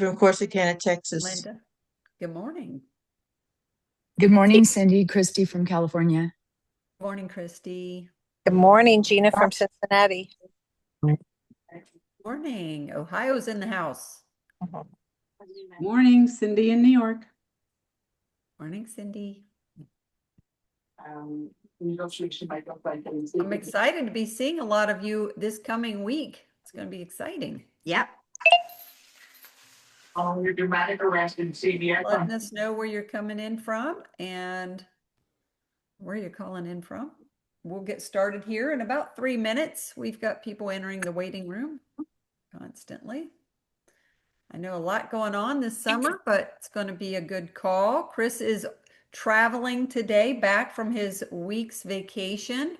from Corsicana, Texas. Linda. Good morning. Good morning, Cindy. Christy from California. Good morning, Christy. Good morning, Gina from Cincinnati. Morning. Ohio's in the house. Morning, Cindy in New York. Morning, Cindy. Um, I'm excited to be seeing a lot of you this coming week. It's going to be exciting. Yep. Your dramatic arrest in CBS. Letting us know where you're coming in from and where you're calling in from. We'll get started here in about 3 minutes. We've got people entering the waiting room constantly. I know a lot going on this summer, but it's going to be a good call. Chris is traveling today back from his week's vacation,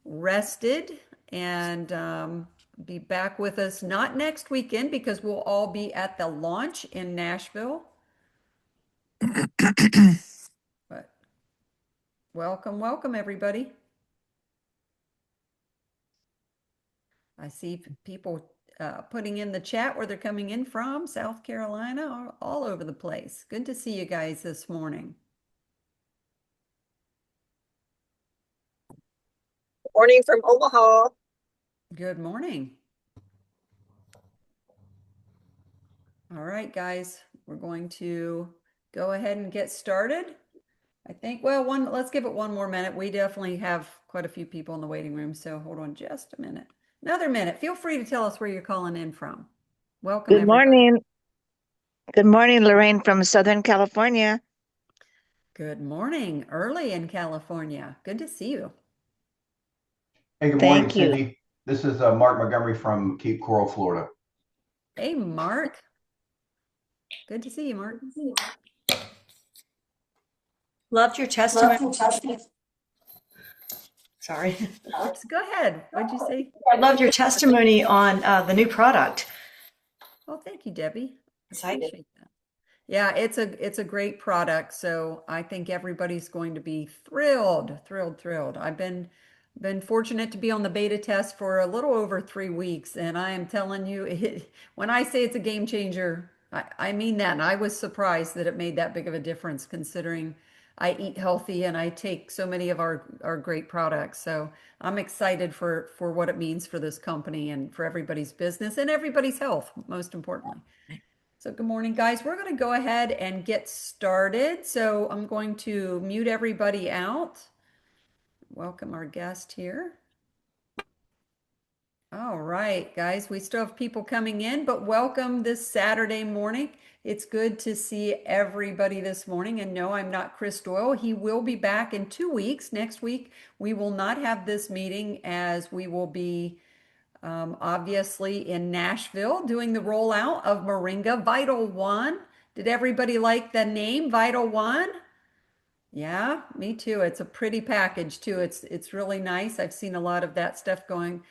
rested, and be back with us not next weekend because we'll all be at the launch in Nashville. But welcome everybody. I see people putting in the chat where they're coming in from, South Carolina, all over the place. Good to see you guys this morning. Morning from Omaha. Good morning. All right, guys, we're going to go ahead and get started. I think, well, let's give it one more minute. We definitely have quite a few people in the waiting room, so hold on just a minute. Another minute. Feel free to tell us where you're calling in from. Welcome, Good everybody. morning. Good morning, Lorraine from Southern California. Good morning, early in California. Good to see you. Hey, good morning, Thank you. Cindy. This is Mark Montgomery from Cape Coral, Florida. Hey, Mark. Good to see you, Mark. Loved your testimony. Sorry. Oops, go ahead. What'd you say? I loved your testimony on the new product. Oh, thank you, Debbie. Excited. Appreciate that. Yeah, it's a great product. So I think everybody's going to be thrilled. I've been fortunate to be on the beta test for a little over 3 weeks, and I am telling you, when I say it's a game changer, I mean that. And I was surprised that it made that big of a difference considering I eat healthy and I take so many of our great products. So I'm excited for what it means for this company and for everybody's business and everybody's health, most importantly. So good morning, guys. We're going to go ahead and get started. So I'm going to mute everybody out. Welcome our guest here. All right, guys, we still have people coming in, but welcome this Saturday morning. It's good to see everybody this morning. And no, I'm not Chris Doyle. He will be back in 2 weeks. Next week, we will not have this meeting as we will be obviously in Nashville doing the rollout of Moringa Vital One. Did everybody like the name Vital One? Yeah, me too. It's a pretty package too. It's really nice. I've seen a lot of that stuff going,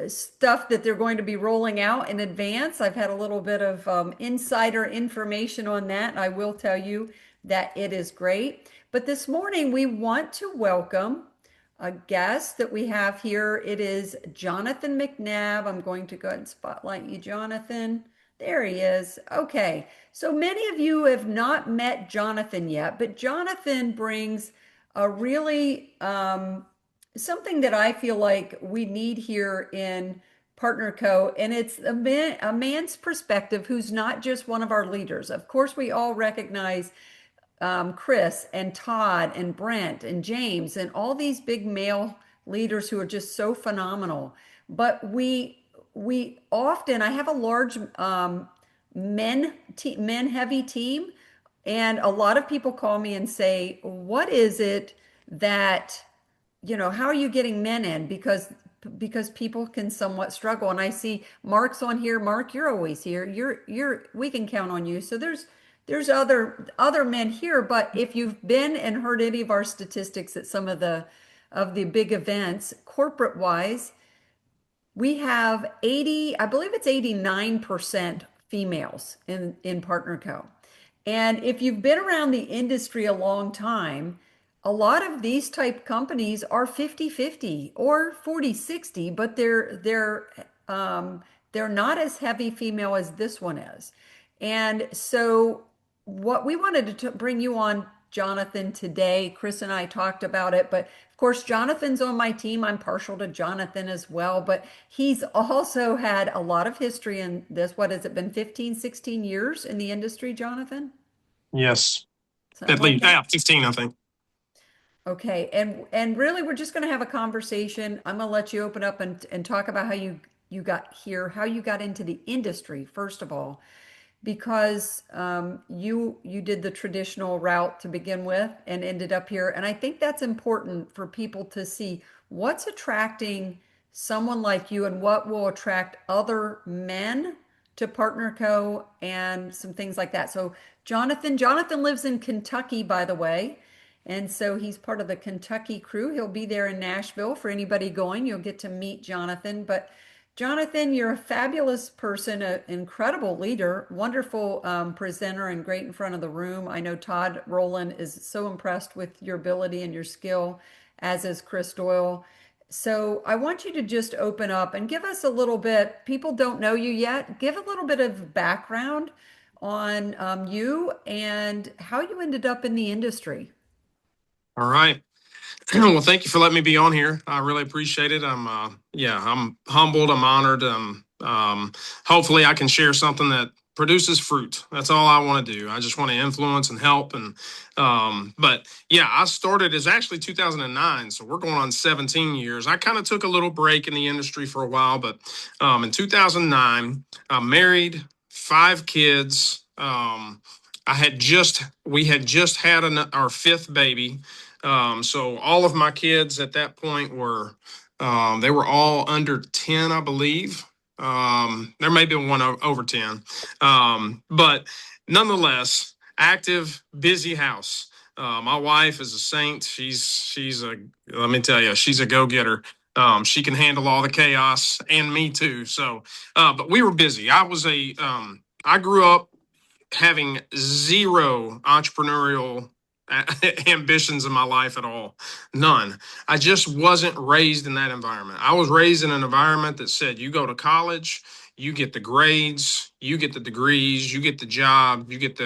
stuff that they're going to be rolling out in advance. I've had a little bit of insider information on that. I will tell you that it is great. But this morning we want to welcome a guest that we have here. It is Jonathan McNabb. I'm going to go ahead and spotlight you, Jonathan. There he is. Okay, so many of you have not met Jonathan yet, but Jonathan brings a really something that I feel like we need here in Partner Co. And it's a man's perspective who's not just one of our leaders. Of course, we all recognize Chris and Todd and Brent and James and all these big male leaders who are just so phenomenal. But we often, I have a large men heavy team, and a lot of people call me and say, what is it that, how are you getting men in? Because people can somewhat struggle. And I see Mark's on here. Mark, you're always here. We can count on you. So there's other men here, but if you've been and heard any of our statistics at some of the big events, corporate wise, we have 80, I believe it's 89% females in Partner Co. And if you've been around the industry a long time, a lot of these type companies are 50-50 or 40-60, but they're not as heavy female as this one is. And so, what we wanted to bring you on, Jonathan, today, Chris and I talked about it, but of course, Jonathan's on my team. I'm partial to Jonathan as well, but he's also had a lot of history in this. What has it been, 15, 16 years in the industry, Jonathan? Yes, Something at like least, that? yeah, 15, I think. Okay, and really, we're just going to have a conversation. I'm going to let you open up and talk about how you got here, how you got into the industry, first of all, because you did the traditional route to begin with and ended up here. And I think that's important for people to see what's attracting someone like you and what will attract other men to Partner Co. and some things like that. So Jonathan lives in Kentucky, by the way. And so he's part of the Kentucky crew. He'll be there in Nashville for anybody going. You'll get to meet Jonathan. But Jonathan, you're a fabulous person, an incredible leader, wonderful presenter, and great in front of the room. I know Todd Rowland is so impressed with your ability and your skill, as is Chris Doyle. So I want you to just open up and give us a little bit. People don't know you yet. Give a little bit of background on you and how you ended up in the industry. All right. Well, thank you for letting me be on here. I really appreciate it. I'm humbled. I'm honored. Hopefully I can share something that produces fruit. That's all I want to do. I just want to influence and help. But yeah, I started as actually 2009. So we're going on 17 years. I kind of took a little break in the industry for a while, but in 2009, I'm married, 5 kids. We had just had our 5th baby. So all of my kids at that point were, they were all under 10, I believe. There may be one over 10. But nonetheless, active, busy house. My wife is a saint. Let me tell you, she's a go-getter. She can handle all the chaos and me too. So, but we were busy. I grew up having zero entrepreneurial ambitions in my life at all. None. I just wasn't raised in that environment. I was raised in an environment that said, you go to college, you get the grades, you get the degrees, you get the job, you get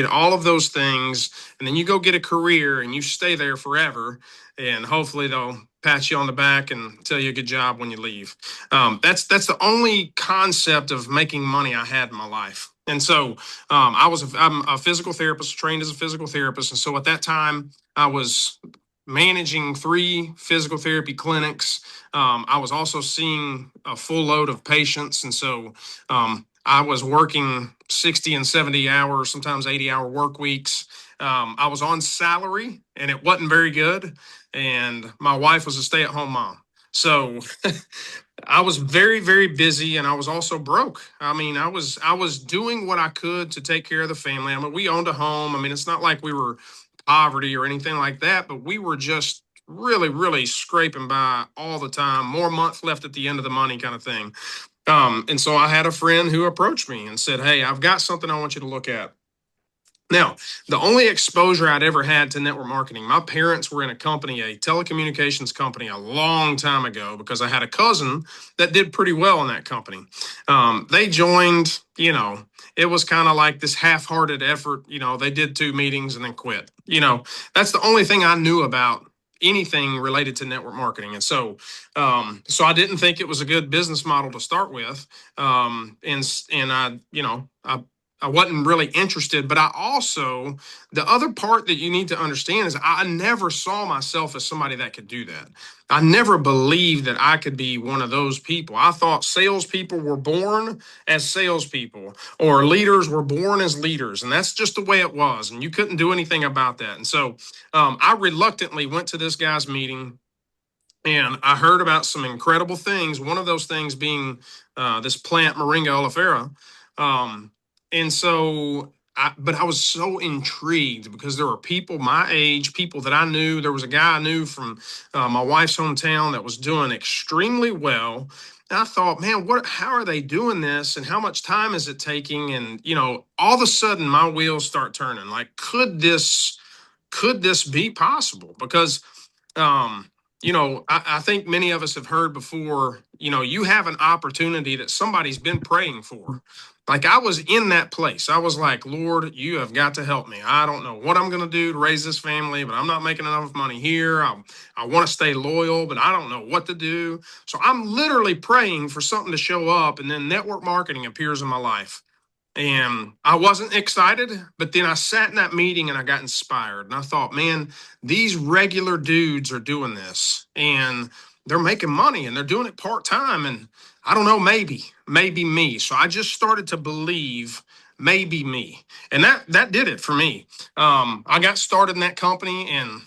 all of those things, and then you go get a career and you stay there forever. And hopefully they'll pat you on the back and tell you a good job when you leave. That's the only concept of making money I had in my life. And so I'm a physical therapist, trained as a physical therapist. And so at that time, I was managing 3 physical therapy clinics. I was also seeing a full load of patients. And so I was working 60 and 70 hours, sometimes 80-hour work weeks. I was on salary and it wasn't very good. And my wife was a stay-at-home mom. So I was very, very busy, and I was also broke. I mean, I was doing what I could to take care of the family. I mean, we owned a home. I mean, it's not like we were poverty or anything like that, but we were just really, really scraping by all the time, more month left at the end of the money kind of thing. And so I had a friend who approached me and said, "Hey, I've got something I want you to look at." Now, the only exposure I'd ever had to network marketing, my parents were in a company, a telecommunications company, a long time ago, because I had a cousin that did pretty well in that company. They joined, it was kind of like this half-hearted effort. They did 2 meetings and then quit. That's the only thing I knew about anything related to network marketing. And so I didn't think it was a good business model to start with. I wasn't really interested, but the other part that you need to understand is I never saw myself as somebody that could do that. I never believed that I could be one of those people. I thought salespeople were born as salespeople or leaders were born as leaders. And that's just the way it was. And you couldn't do anything about that. And so I reluctantly went to this guy's meeting. And I heard about some incredible things. One of those things being this plant, Moringa oleifera. But I was so intrigued because there were people my age, people that I knew. There was a guy I knew from my wife's hometown that was doing extremely well. And I thought, man, how are they doing this? And how much time is it taking? And, all of a sudden my wheels start turning. Like, could this be possible? Because, I think many of us have heard before, you have an opportunity that somebody's been praying for. Like I was in that place. I was like, Lord, you have got to help me. I don't know what I'm going to do to raise this family, but I'm not making enough money here. I want to stay loyal, but I don't know what to do. So I'm literally praying for something to show up. And then network marketing appears in my life. And I wasn't excited, but then I sat in that meeting and I got inspired. And I thought, man, these regular dudes are doing this and they're making money and they're doing it part time. And I don't know, maybe me. So I just started to believe maybe me. And that did it for me. I got started in that company, and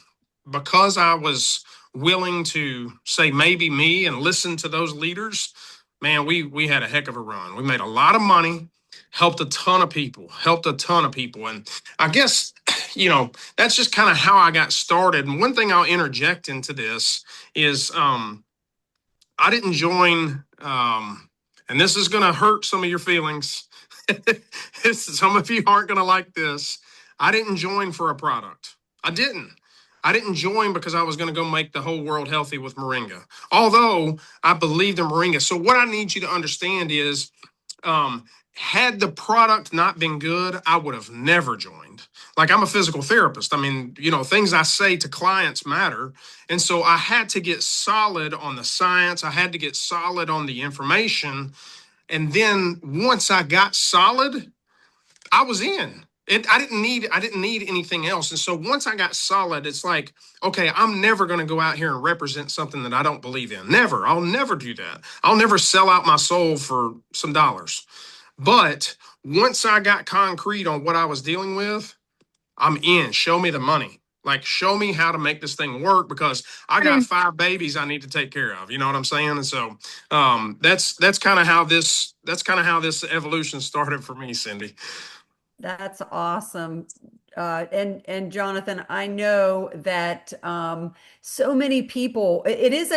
because I was willing to say maybe me and listen to those leaders, man, we had a heck of a run. We made a lot of money, helped a ton of people. And I guess, that's just kind of how I got started. And one thing I'll interject into this is I didn't join, and this is going to hurt some of your feelings. Some of you aren't going to like this. I didn't join for a product. I didn't. I didn't join because I was going to go make the whole world healthy with moringa, although I believed in moringa. So what I need you to understand is, had the product not been good, I would have never joined. Like, I'm a physical therapist. I mean, things I say to clients matter. And so I had to get solid on the science. I had to get solid on the information. And then once I got solid, I was in. I didn't need anything else. And so once I got solid, it's like, okay, I'm never going to go out here and represent something that I don't believe in. Never. I'll never do that. I'll never sell out my soul for some dollars. But once I got concrete on what I was dealing with, I'm in. Show me the money. Like, show me how to make this thing work, because I got 5 babies I need to take care of. You know what I'm saying? And so that's kind of how this evolution started for me, Cindy. That's awesome. And Jonathan, I know that so many people, it is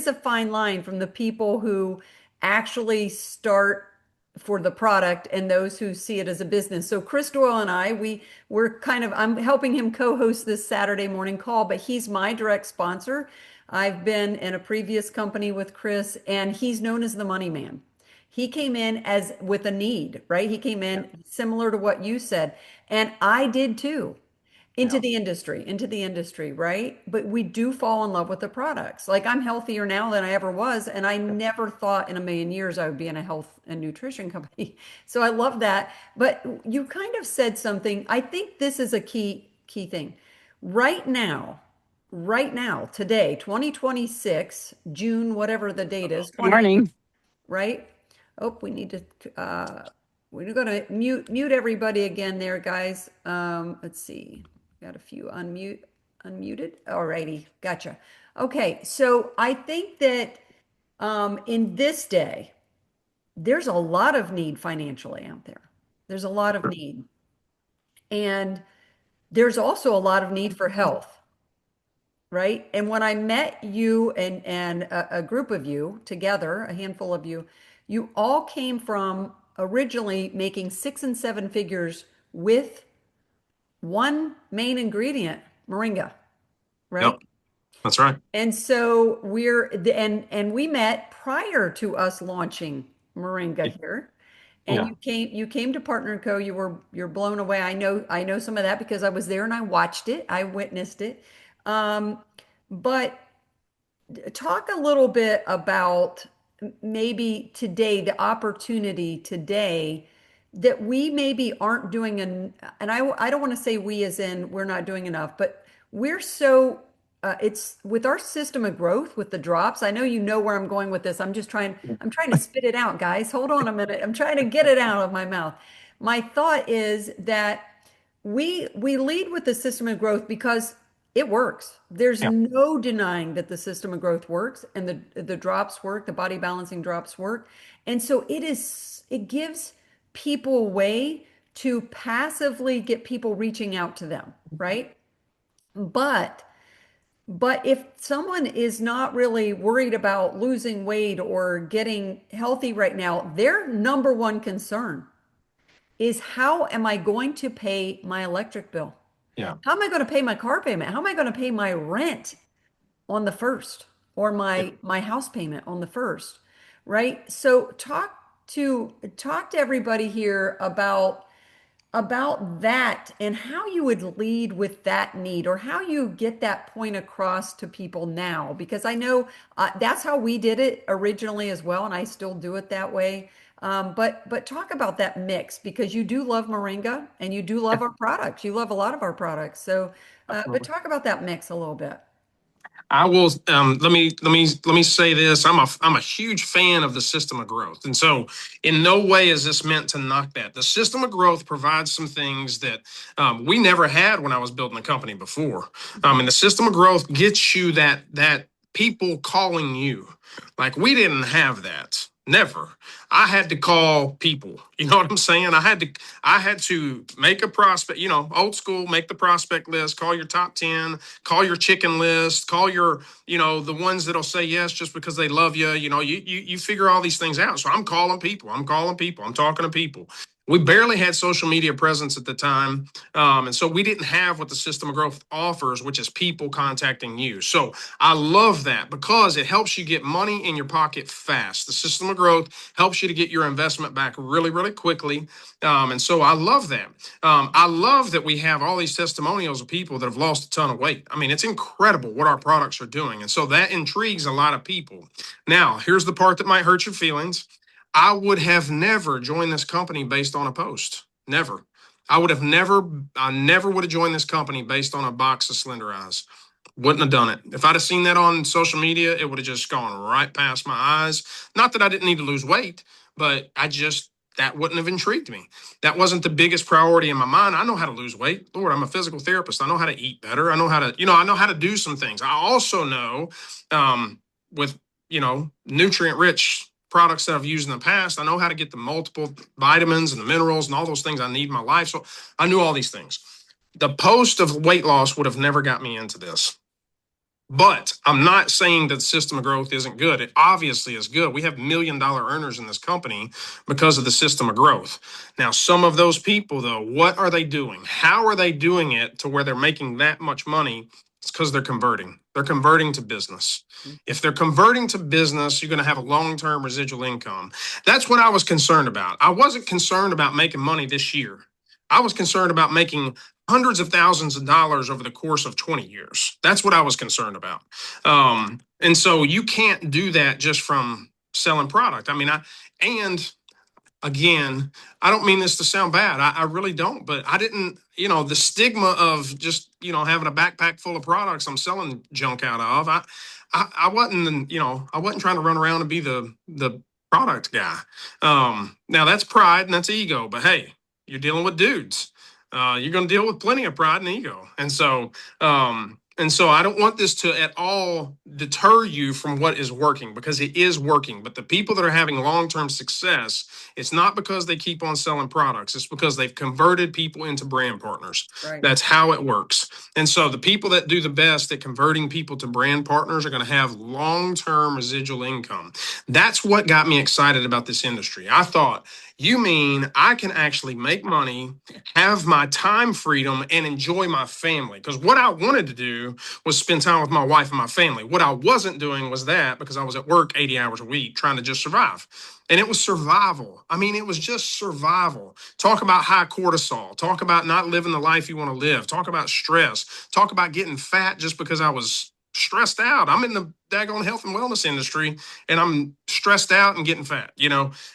a fine line from the people who actually start for the product and those who see it as a business. So Chris Doyle and I'm helping him co-host this Saturday morning call, but he's my direct sponsor. I've been in a previous company with Chris, and he's known as the money man. He came in as with a need, right? He came in similar to what you said. And I did too, into the industry, right? But we do fall in love with the products. Like, I'm healthier now than I ever was. And I never thought in a million years I would be in a health and nutrition company. So I love that. But you kind of said something. I think this is a key thing. Right now, today, 2026, June, whatever the date is. Morning. Right? Oh, we're going to mute everybody again there, guys. Let's see. Got a few unmuted. Alrighty, gotcha. Okay, so I think that in this day, there's a lot of need financially out there. There's a lot of need. And there's also a lot of need for health, right? And when I met you and a group of you together, a handful of you, you all came from originally making 6 and 7 figures with one main ingredient, moringa, right? Yep, that's right. And so we met prior to us launching moringa here. And you came to Partner & Co. You're blown away. I know some of that because I was there and I watched it. I witnessed it. But talk a little bit about maybe today, the opportunity today that we maybe aren't doing, and I don't want to say we as in we're not doing enough, but we're so, it's with our system of growth with the drops. I know you know where I'm going with this. I'm trying to spit it out, guys. Hold on a minute. I'm trying to get it out of my mouth. My thought is that we lead with the system of growth because it works. There's no denying that the system of growth works, and the drops work, the body balancing drops work. And so it gives people a way to passively get people reaching out to them, right? But if someone is not really worried about losing weight or getting healthy right now, their number one concern is, how am I going to pay my electric bill? Yeah. How am I going to pay my car payment? How am I going to pay my rent? on the first, or my house payment on the first, right? So talk to everybody here about that and how you would lead with that need, or how you get that point across to people now, because I know that's how we did it originally as well, and I still do it that way. But talk about that mix, because you do love Moringa and you do love our products. You love a lot of our products. So, but talk about that mix a little bit. I will. Let me say this. I'm a huge fan of the system of growth, and so in no way is this meant to knock that. The system of growth provides some things that we never had when I was building a company before. And the system of growth gets you that people calling you. Like, we didn't have that. Never. I had to call people. You know what I'm saying? I had to make a prospect, old school, make the prospect list, call your top 10, call your chicken list, call your, the ones that'll say yes just because they love you. You figure all these things out. So I'm calling people. I'm talking to people. We barely had social media presence at the time. And so we didn't have what the system of growth offers, which is people contacting you. So I love that because it helps you get money in your pocket fast. The system of growth helps you to get your investment back really, really quickly. And so I love that. I love that we have all these testimonials of people that have lost a ton of weight. I mean, it's incredible what our products are doing. And so that intrigues a lot of people. Now, here's the part that might hurt your feelings. I would have never joined this company based on a post. Never. I never would have joined this company based on a box of Slender Eyes. Wouldn't have done it. If I'd have seen that on social media, it would have just gone right past my eyes. Not that I didn't need to lose weight, but that wouldn't have intrigued me. That wasn't the biggest priority in my mind. I know how to lose weight. Lord, I'm a physical therapist. I know how to eat better. I know how to, I know how to do some things. I also know with, nutrient rich products that I've used in the past, I know how to get the multiple vitamins and the minerals and all those things I need in my life. So I knew all these things. The post of weight loss would have never got me into this. But I'm not saying that the system of growth isn't good. It obviously is good. We have $1 million earners in this company because of the system of growth. Now, some of those people, though, what are they doing? How are they doing it to where they're making that much money? It's because they're converting. They're converting to business. If they're converting to business, you're going to have a long-term residual income. That's what I was concerned about. I wasn't concerned about making money this year. I was concerned about making hundreds of thousands of dollars over the course of 20 years. That's what I was concerned about. And so you can't do that just from selling product. I mean, again, I don't mean this to sound bad. I really don't, but I didn't, the stigma of just, having a backpack full of products I'm selling junk out of. I wasn't, I wasn't trying to run around and be the product guy. Now that's pride and that's ego, but hey, you're dealing with dudes. You're going to deal with plenty of pride and ego. And so I don't want this to at all deter you from what is working, because it is working. But the people that are having long-term success, it's not because they keep on selling products. It's because they've converted people into brand partners. Right. That's how it works. And so the people that do the best at converting people to brand partners are going to have long-term residual income. That's what got me excited about this industry. I thought, you mean I can actually make money, have my time freedom, and enjoy my family? Because what I wanted to do was spend time with my wife and my family. What I wasn't doing was that, because I was at work 80 hours a week trying to just survive. And it was survival. I mean, it was just survival. Talk about high cortisol. Talk about not living the life you want to live. Talk about stress. Talk about getting fat just because I was stressed out. I'm in the daggone health and wellness industry and I'm stressed out and getting fat,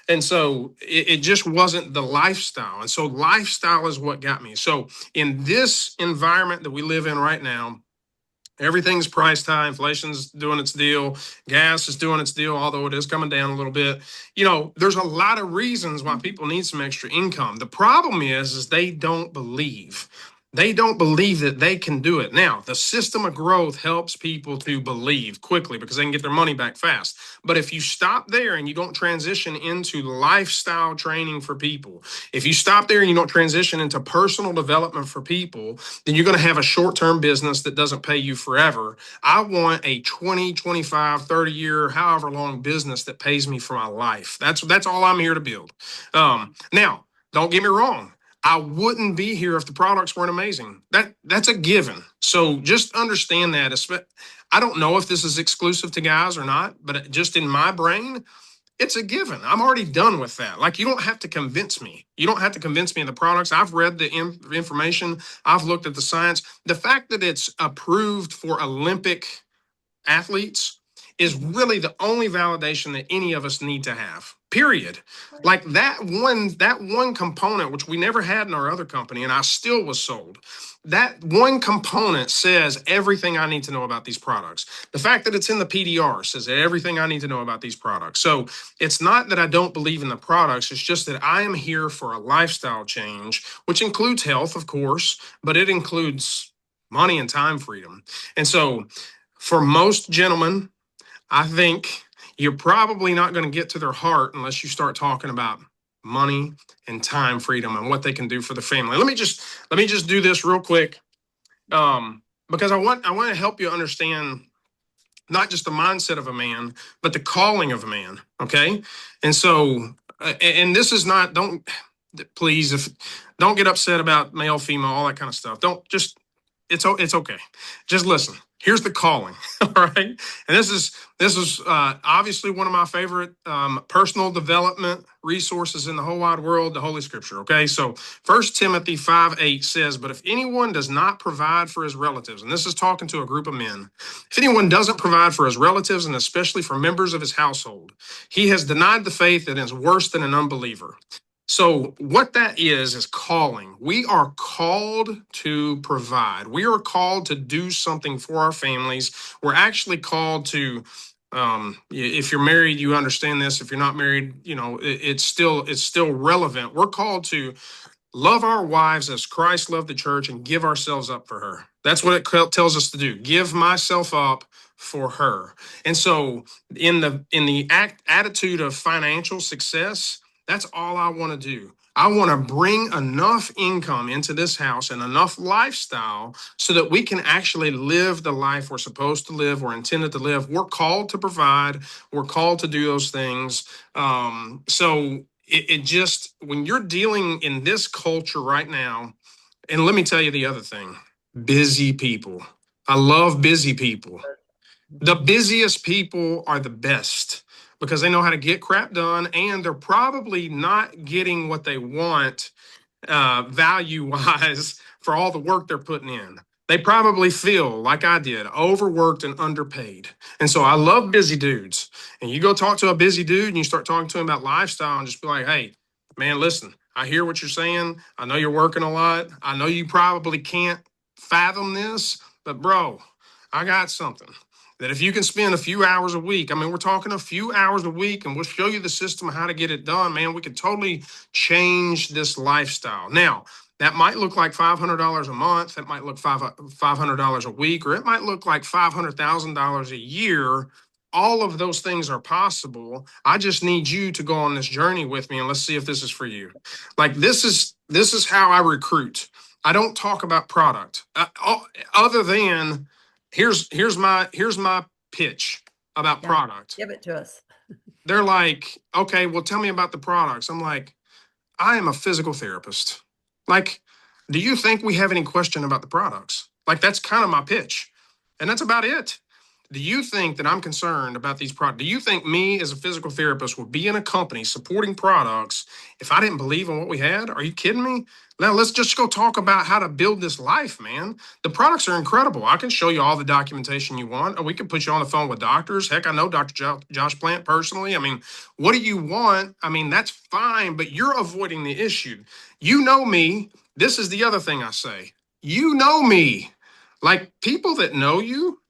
And so it just wasn't the lifestyle. And so lifestyle is what got me. So in this environment that we live in right now, everything's priced high. Inflation's doing its deal. Gas is doing its deal, although it is coming down a little bit. There's a lot of reasons why people need some extra income. The problem is they don't believe. They don't believe that they can do it. Now, the system of growth helps people to believe quickly because they can get their money back fast. But if you stop there and you don't transition into lifestyle training for people, if you stop there and you don't transition into personal development for people, then you're going to have a short-term business that doesn't pay you forever. I want a 20, 25, 30-year, however long business that pays me for my life. That's all I'm here to build. Now, don't get me wrong. I wouldn't be here if the products weren't amazing. That's a given. So just understand that. I don't know if this is exclusive to guys or not, but just in my brain, it's a given. I'm already done with that. Like, you don't have to convince me. You don't have to convince me of the products. I've read the information. I've looked at the science. The fact that it's approved for Olympic athletes is really the only validation that any of us need to have. Period. Like that one component, which we never had in our other company, and I still was sold. That one component says everything I need to know about these products. The fact that it's in the PDR says everything I need to know about these products. So it's not that I don't believe in the products. It's just that I am here for a lifestyle change, which includes health, of course, but it includes money and time freedom. And so for most gentlemen, I think you're probably not going to get to their heart unless you start talking about money and time freedom and what they can do for the family. Let me just do this real quick, because I want to help you understand not just the mindset of a man, but the calling of a man. Okay, and so and this is not, please, if don't get upset about male, female, all that kind of stuff. Don't just it's okay. Just listen. Here's the calling. All right. And this is obviously one of my favorite personal development resources in the whole wide world, the Holy Scripture. Okay. So 1 Timothy 5:8 says, but if anyone does not provide for his relatives, and this is talking to a group of men, if anyone doesn't provide for his relatives and especially for members of his household, he has denied the faith and is worse than an unbeliever. So what that is calling. We are called to provide. We are called to do something for our families. We're actually called to, if you're married, you understand this. If you're not married, it's still relevant. We're called to love our wives as Christ loved the church and give ourselves up for her. That's what it tells us to do. Give myself up for her. And so in the attitude of financial success, that's all I want to do. I want to bring enough income into this house and enough lifestyle so that we can actually live the life we're supposed to live, we're intended to live. We're called to provide. We're called to do those things. So it just, when you're dealing in this culture right now, and let me tell you the other thing, busy people. I love busy people. The busiest people are the best because they know how to get crap done, and they're probably not getting what they want value-wise for all the work they're putting in. They probably feel, like I did, overworked and underpaid. And so I love busy dudes. And you go talk to a busy dude and you start talking to him about lifestyle and just be like, hey, man, listen, I hear what you're saying. I know you're working a lot. I know you probably can't fathom this, but bro, I got something that if you can spend a few hours a week, I mean, we're talking a few hours a week, and we'll show you the system, how to get it done, man. We can totally change this lifestyle. Now, that might look like $500 a month. That might look $500 a week, or it might look like $500,000 a year. All of those things are possible. I just need you to go on this journey with me, and let's see if this is for you. Like, this is how I recruit. I don't talk about product other than here's my pitch about product. Give it to us. They're like, okay, well, tell me about the products. I'm like, I am a physical therapist. Like, do you think we have any question about the products? Like, that's kind of my pitch. And that's about it. Do you think that I'm concerned about these products? Do you think me as a physical therapist would be in a company supporting products if I didn't believe in what we had? Are you kidding me? Now let's just go talk about how to build this life, man. The products are incredible. I can show you all the documentation you want, or we can put you on the phone with doctors. Heck, I know Dr. Josh Plant personally. I mean, what do you want? I mean, that's fine, but you're avoiding the issue. You know me. This is the other thing I say. You know me. Like, people that know you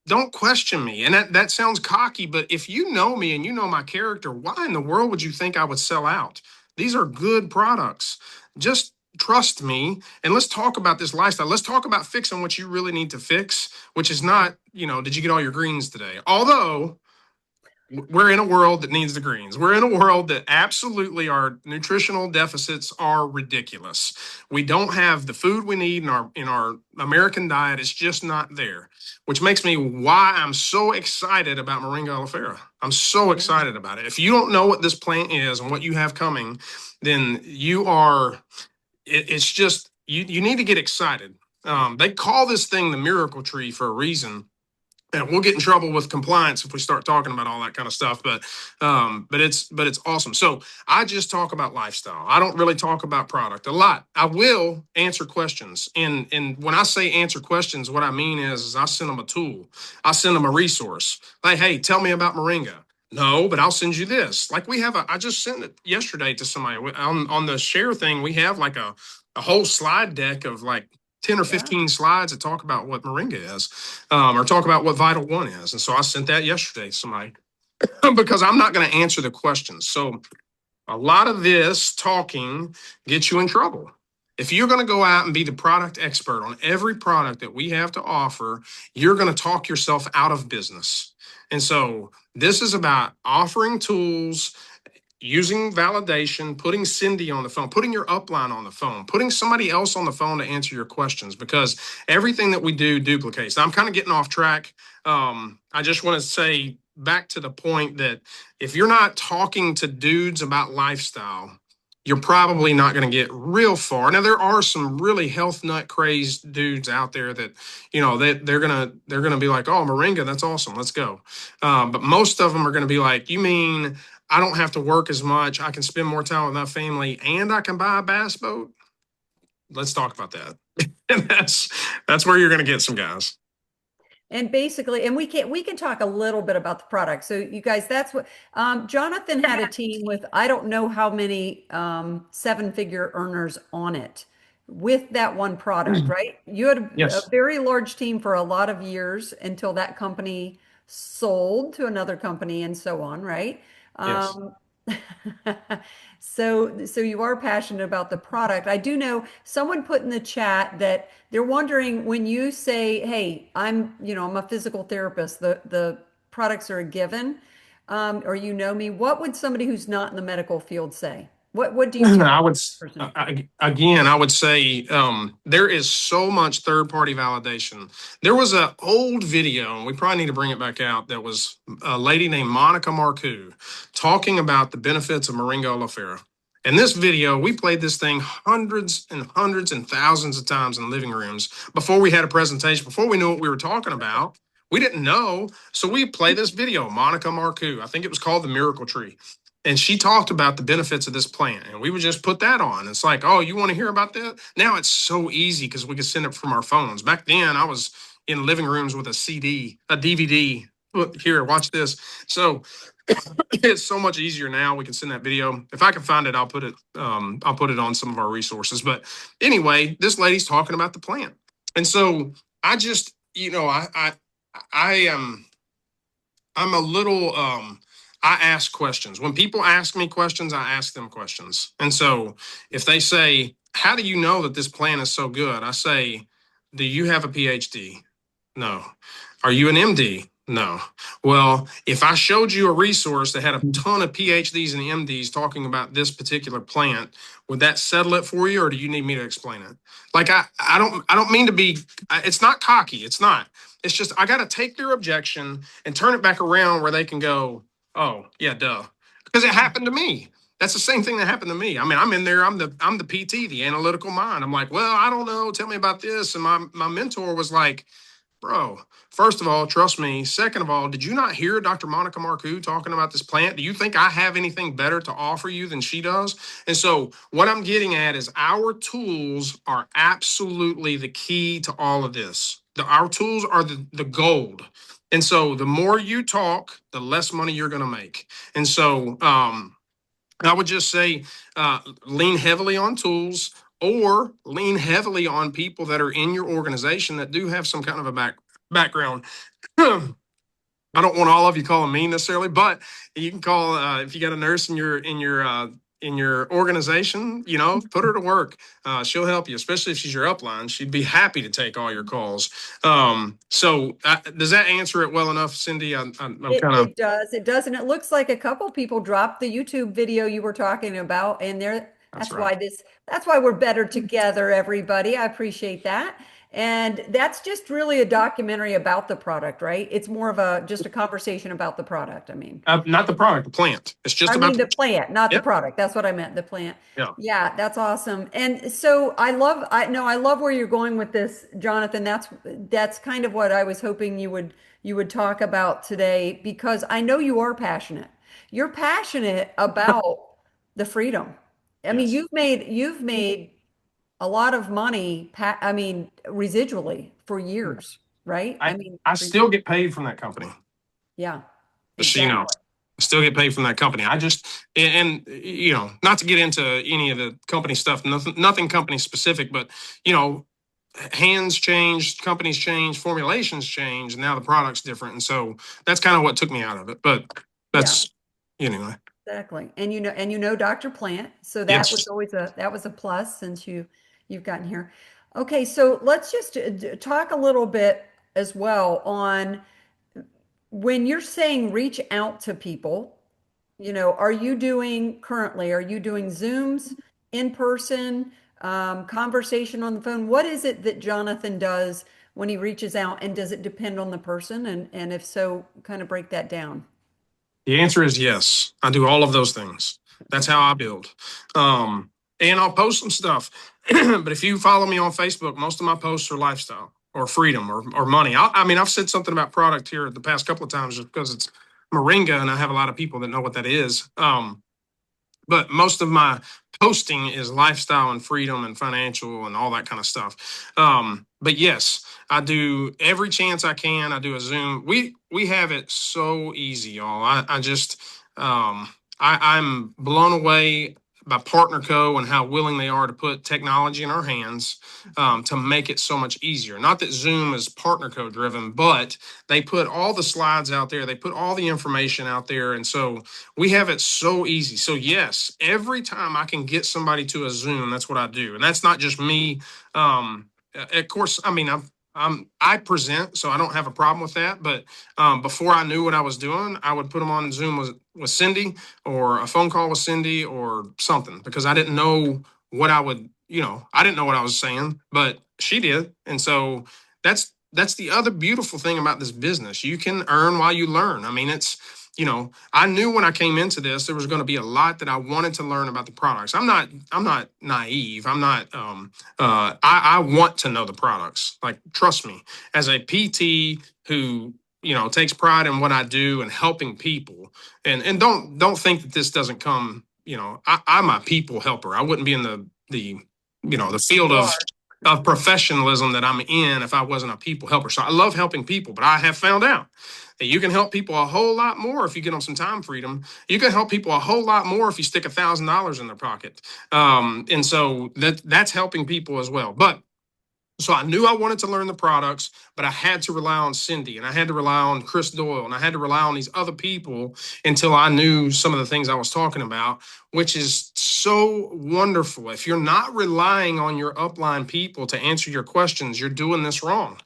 don't question me. And that sounds cocky, but if you know me and you know my character, why in the world would you think I would sell out? These are good products. Just trust me, and let's talk about this lifestyle. Let's talk about fixing what you really need to fix, which is not, did you get all your greens today? Although we're in a world that needs the greens. We're in a world that absolutely our nutritional deficits are ridiculous. We don't have the food we need in our American diet. It's just not there, which makes me why I'm so excited about Moringa oleifera. I'm so excited about it. If you don't know what this plant is and what you have coming, then you are, it's just, you need to get excited. They call this thing the miracle tree for a reason. And we'll get in trouble with compliance if we start talking about all that kind of stuff. But it's awesome. So I just talk about lifestyle. I don't really talk about product a lot. I will answer questions. And when I say answer questions, what I mean is I send them a tool. I send them a resource. Like, hey, tell me about Moringa. No, but I'll send you this. Like I just sent it yesterday to somebody on the share thing. We have like a whole slide deck of like 10 or 15 slides that talk about what Moringa is, or talk about what Vital One is. And so I sent that yesterday to somebody because I'm not going to answer the questions. So a lot of this talking gets you in trouble. If you're going to go out and be the product expert on every product that we have to offer, you're going to talk yourself out of business. And so this is about offering tools, using validation, putting Cindy on the phone, putting your upline on the phone, putting somebody else on the phone to answer your questions, because everything that we do duplicates. Now, I'm kind of getting off track. I just want to say back to the point that if you're not talking to dudes about lifestyle, you're probably not going to get real far. Now, there are some really health nut crazed dudes out there that, they're gonna be like, oh, Moringa, that's awesome, let's go. But most of them are going to be like, you mean I don't have to work as much, I can spend more time with my family, and I can buy a bass boat? Let's talk about that. And that's where you're going to get some guys. And basically, and we can talk a little bit about the product. So you guys, that's what Jonathan had a team with, I don't know how many 7-figure earners on it with that one product, right? You had a Yes. very large team for a lot of years until that company sold to another company and so on, right? Yes. So you are passionate about the product. I do know someone put in the chat that they're wondering when you say, "Hey, I'm a physical therapist. The products are a given," or me. What would somebody who's not in the medical field say? What do you tell I would, that person? again, I would say there is so much third-party validation. There was an old video, and we probably need to bring it back out, that was a lady named Monica Marcoux talking about the benefits of Moringa oleifera. And this video, we played this thing hundreds and hundreds and thousands of times in living rooms before we had a presentation, before we knew what we were talking about. We didn't know. So we played this video, Monica Marcoux. I think it was called The Miracle Tree. And she talked about the benefits of this plant, and we would just put that on. It's like, oh, you want to hear about that? Now it's so easy because we can send it from our phones. Back then, I was in living rooms with a CD, a DVD. Look, here, watch this. So it's so much easier now. We can send that video. If I can find it, I'll put it on some of our resources. But anyway, this lady's talking about the plant, and so I just, I am. I'm a little. I ask questions. When people ask me questions, I ask them questions. And so if they say, how do you know that this plant is so good? I say, do you have a PhD? No. Are you an MD? No. Well, if I showed you a resource that had a ton of PhDs and MDs talking about this particular plant, would that settle it for you, or do you need me to explain it? Like I don't mean to be. It's not cocky. It's not. It's just I got to take their objection and turn it back around where they can go, oh, yeah, duh. Because it happened to me. That's the same thing that happened to me. I mean, I'm in there, I'm the PT, the analytical mind. I'm like, well, I don't know. Tell me about this. And my mentor was like, bro, first of all, trust me. Second of all, did you not hear Dr. Monica Marcoux talking about this plant? Do you think I have anything better to offer you than she does? And so what I'm getting at is our tools are absolutely the key to all of this. Our tools are the gold. And so the more you talk, the less money you're going to make. And so I would just say lean heavily on tools, or lean heavily on people that are in your organization that do have some kind of a background. I don't want all of you calling me necessarily, but you can call if you got a nurse in your in your organization, put her to work. She'll help you, especially if she's your upline. She'd be happy to take all your calls. So does that answer it well enough, Cindy? I'm kind of. It does. And it looks like a couple people dropped the YouTube video you were talking about, and That's that's why we're better together, everybody. I appreciate that. And that's just really a documentary about the product, right? It's more of just a conversation about the product. I mean, Not the product, the plant. It's just about the plant, not the Yep. product. That's what I meant, the plant. Yeah. Yeah, that's awesome. And so I love where you're going with this, Jonathan. That's kind of what I was hoping you would talk about today, because I know you are passionate. You're passionate about the freedom. I mean, Yes. you've made a lot of money, residually for years, right? I still get paid from that company. Yeah, Just so you know, I still get paid from that company. I just, and not to get into any of the company stuff, nothing company specific, but hands changed, companies changed, formulations changed, and now the product's different. And so that's kind of what took me out of it. But that's anyway. Exactly. And Dr. Plant. So that Yes. was always that was a plus since you've gotten here. Okay, so let's just talk a little bit as well on when you're saying reach out to people, are you doing Zooms, in person, conversation on the phone? What is it that Jonathan does when he reaches out, and does it depend on the person? And if so, kind of break that down. The answer is yes. I do all of those things. That's how I build. And I'll post some stuff. But if you follow me on Facebook, most of my posts are lifestyle or freedom or money. I've said something about product here the past couple of times just because it's Moringa and I have a lot of people that know what that is. But most of my posting is lifestyle and freedom and financial and all that kind of stuff. But yes, I do every chance I can. I do a Zoom. We have it so easy, y'all. I'm blown away by Partner Co. and how willing they are to put technology in our hands to make it so much easier. Not that Zoom is Partner Co. driven, but they put all the slides out there. They put all the information out there. And so we have it so easy. So yes, every time I can get somebody to a Zoom, that's what I do. And that's not just me. Of course, I present, so I don't have a problem with that. But before I knew what I was doing, I would put them on Zoom with Cindy or a phone call with Cindy or something because I didn't know what I would, I didn't know what I was saying, but she did. And so that's the other beautiful thing about this business. You can earn while you learn. I knew when I came into this, there was going to be a lot that I wanted to learn about the products. I'm not naive. I'm not, I want to know the products. Like, trust me, as a PT who, takes pride in what I do and helping people and don't think that this doesn't come, I'm a people helper. I wouldn't be in the field of professionalism that I'm in if I wasn't a people helper. So I love helping people, but I have found out that you can help people a whole lot more if you get them some time freedom. You can help people a whole lot more if you stick $1,000 in their pocket. And so that's helping people as well. But so I knew I wanted to learn the products, but I had to rely on Cindy and I had to rely on Chris Doyle and I had to rely on these other people until I knew some of the things I was talking about, which is so wonderful. If you're not relying on your upline people to answer your questions, you're doing this wrong.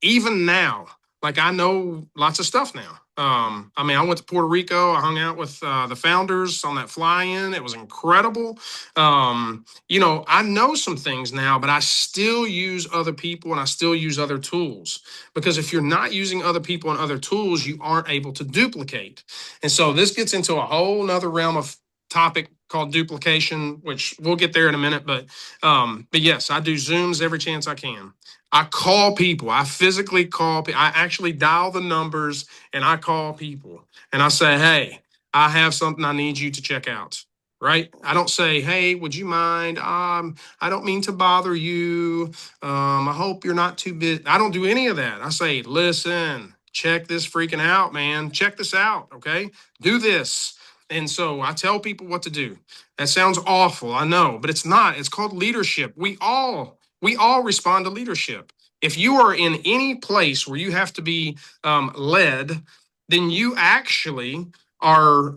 Even now, like I know lots of stuff now. I went to Puerto Rico. I hung out with the founders on that fly-in. It was incredible. I know some things now, but I still use other people and I still use other tools because if you're not using other people and other tools, you aren't able to duplicate. And so this gets into a whole nother realm of topic called duplication, which we'll get there in a minute. But yes, I do Zooms every chance I can. I call people. I physically call people. I actually dial the numbers and I call people and I say, hey, I have something I need you to check out. Right? I don't say, hey, would you mind? I don't mean to bother you. I hope you're not too busy. I don't do any of that. I say, listen, check this freaking out, man. Check this out. Okay. Do this. And so I tell people what to do. That sounds awful. I know, but it's not. It's called leadership. We all respond to leadership. If you are in any place where you have to be led, then you actually are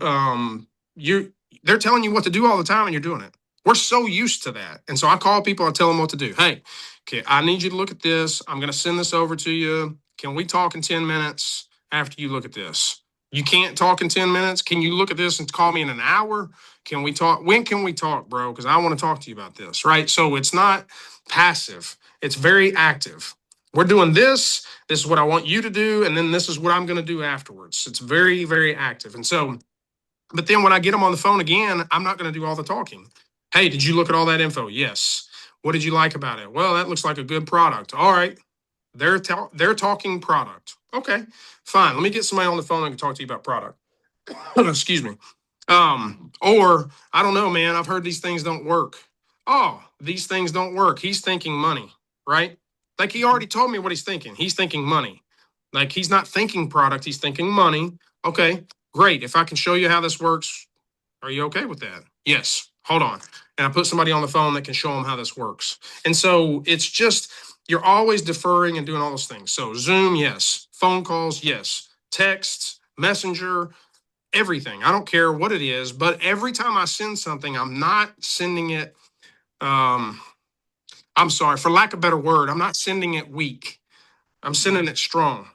they're telling you what to do all the time and you're doing it. We're so used to that. And so I call people, I tell them what to do. Hey, okay, I need you to look at this. I'm going to send this over to you. Can we talk in 10 minutes after you look at this? You can't talk in 10 minutes. Can you look at this and call me in an hour? Can we talk? When can we talk, bro? Because I want to talk to you about this, right? So it's not passive. It's very active. We're doing this. This is what I want you to do. And then this is what I'm going to do afterwards. It's very, very active. And so, but then when I get them on the phone again, I'm not going to do all the talking. Hey, did you look at all that info? Yes. What did you like about it? Well, that looks like a good product. All right. They're talking product. Okay, fine. Let me get somebody on the phone and can talk to you about product. Excuse me. Or I don't know, man. I've heard these things don't work. Oh, these things don't work. He's thinking money, right? Like he already told me what he's thinking. He's thinking money. Like he's not thinking product. He's thinking money. Okay, great. If I can show you how this works, are you okay with that? Yes. Hold on. And I put somebody on the phone that can show them how this works. And so it's just, you're always deferring and doing all those things. So Zoom, yes. Phone calls, yes. Texts, Messenger, everything. I don't care what it is, but every time I send something, I'm not sending it, I'm sorry, for lack of a better word, I'm not sending it weak. I'm sending it strong.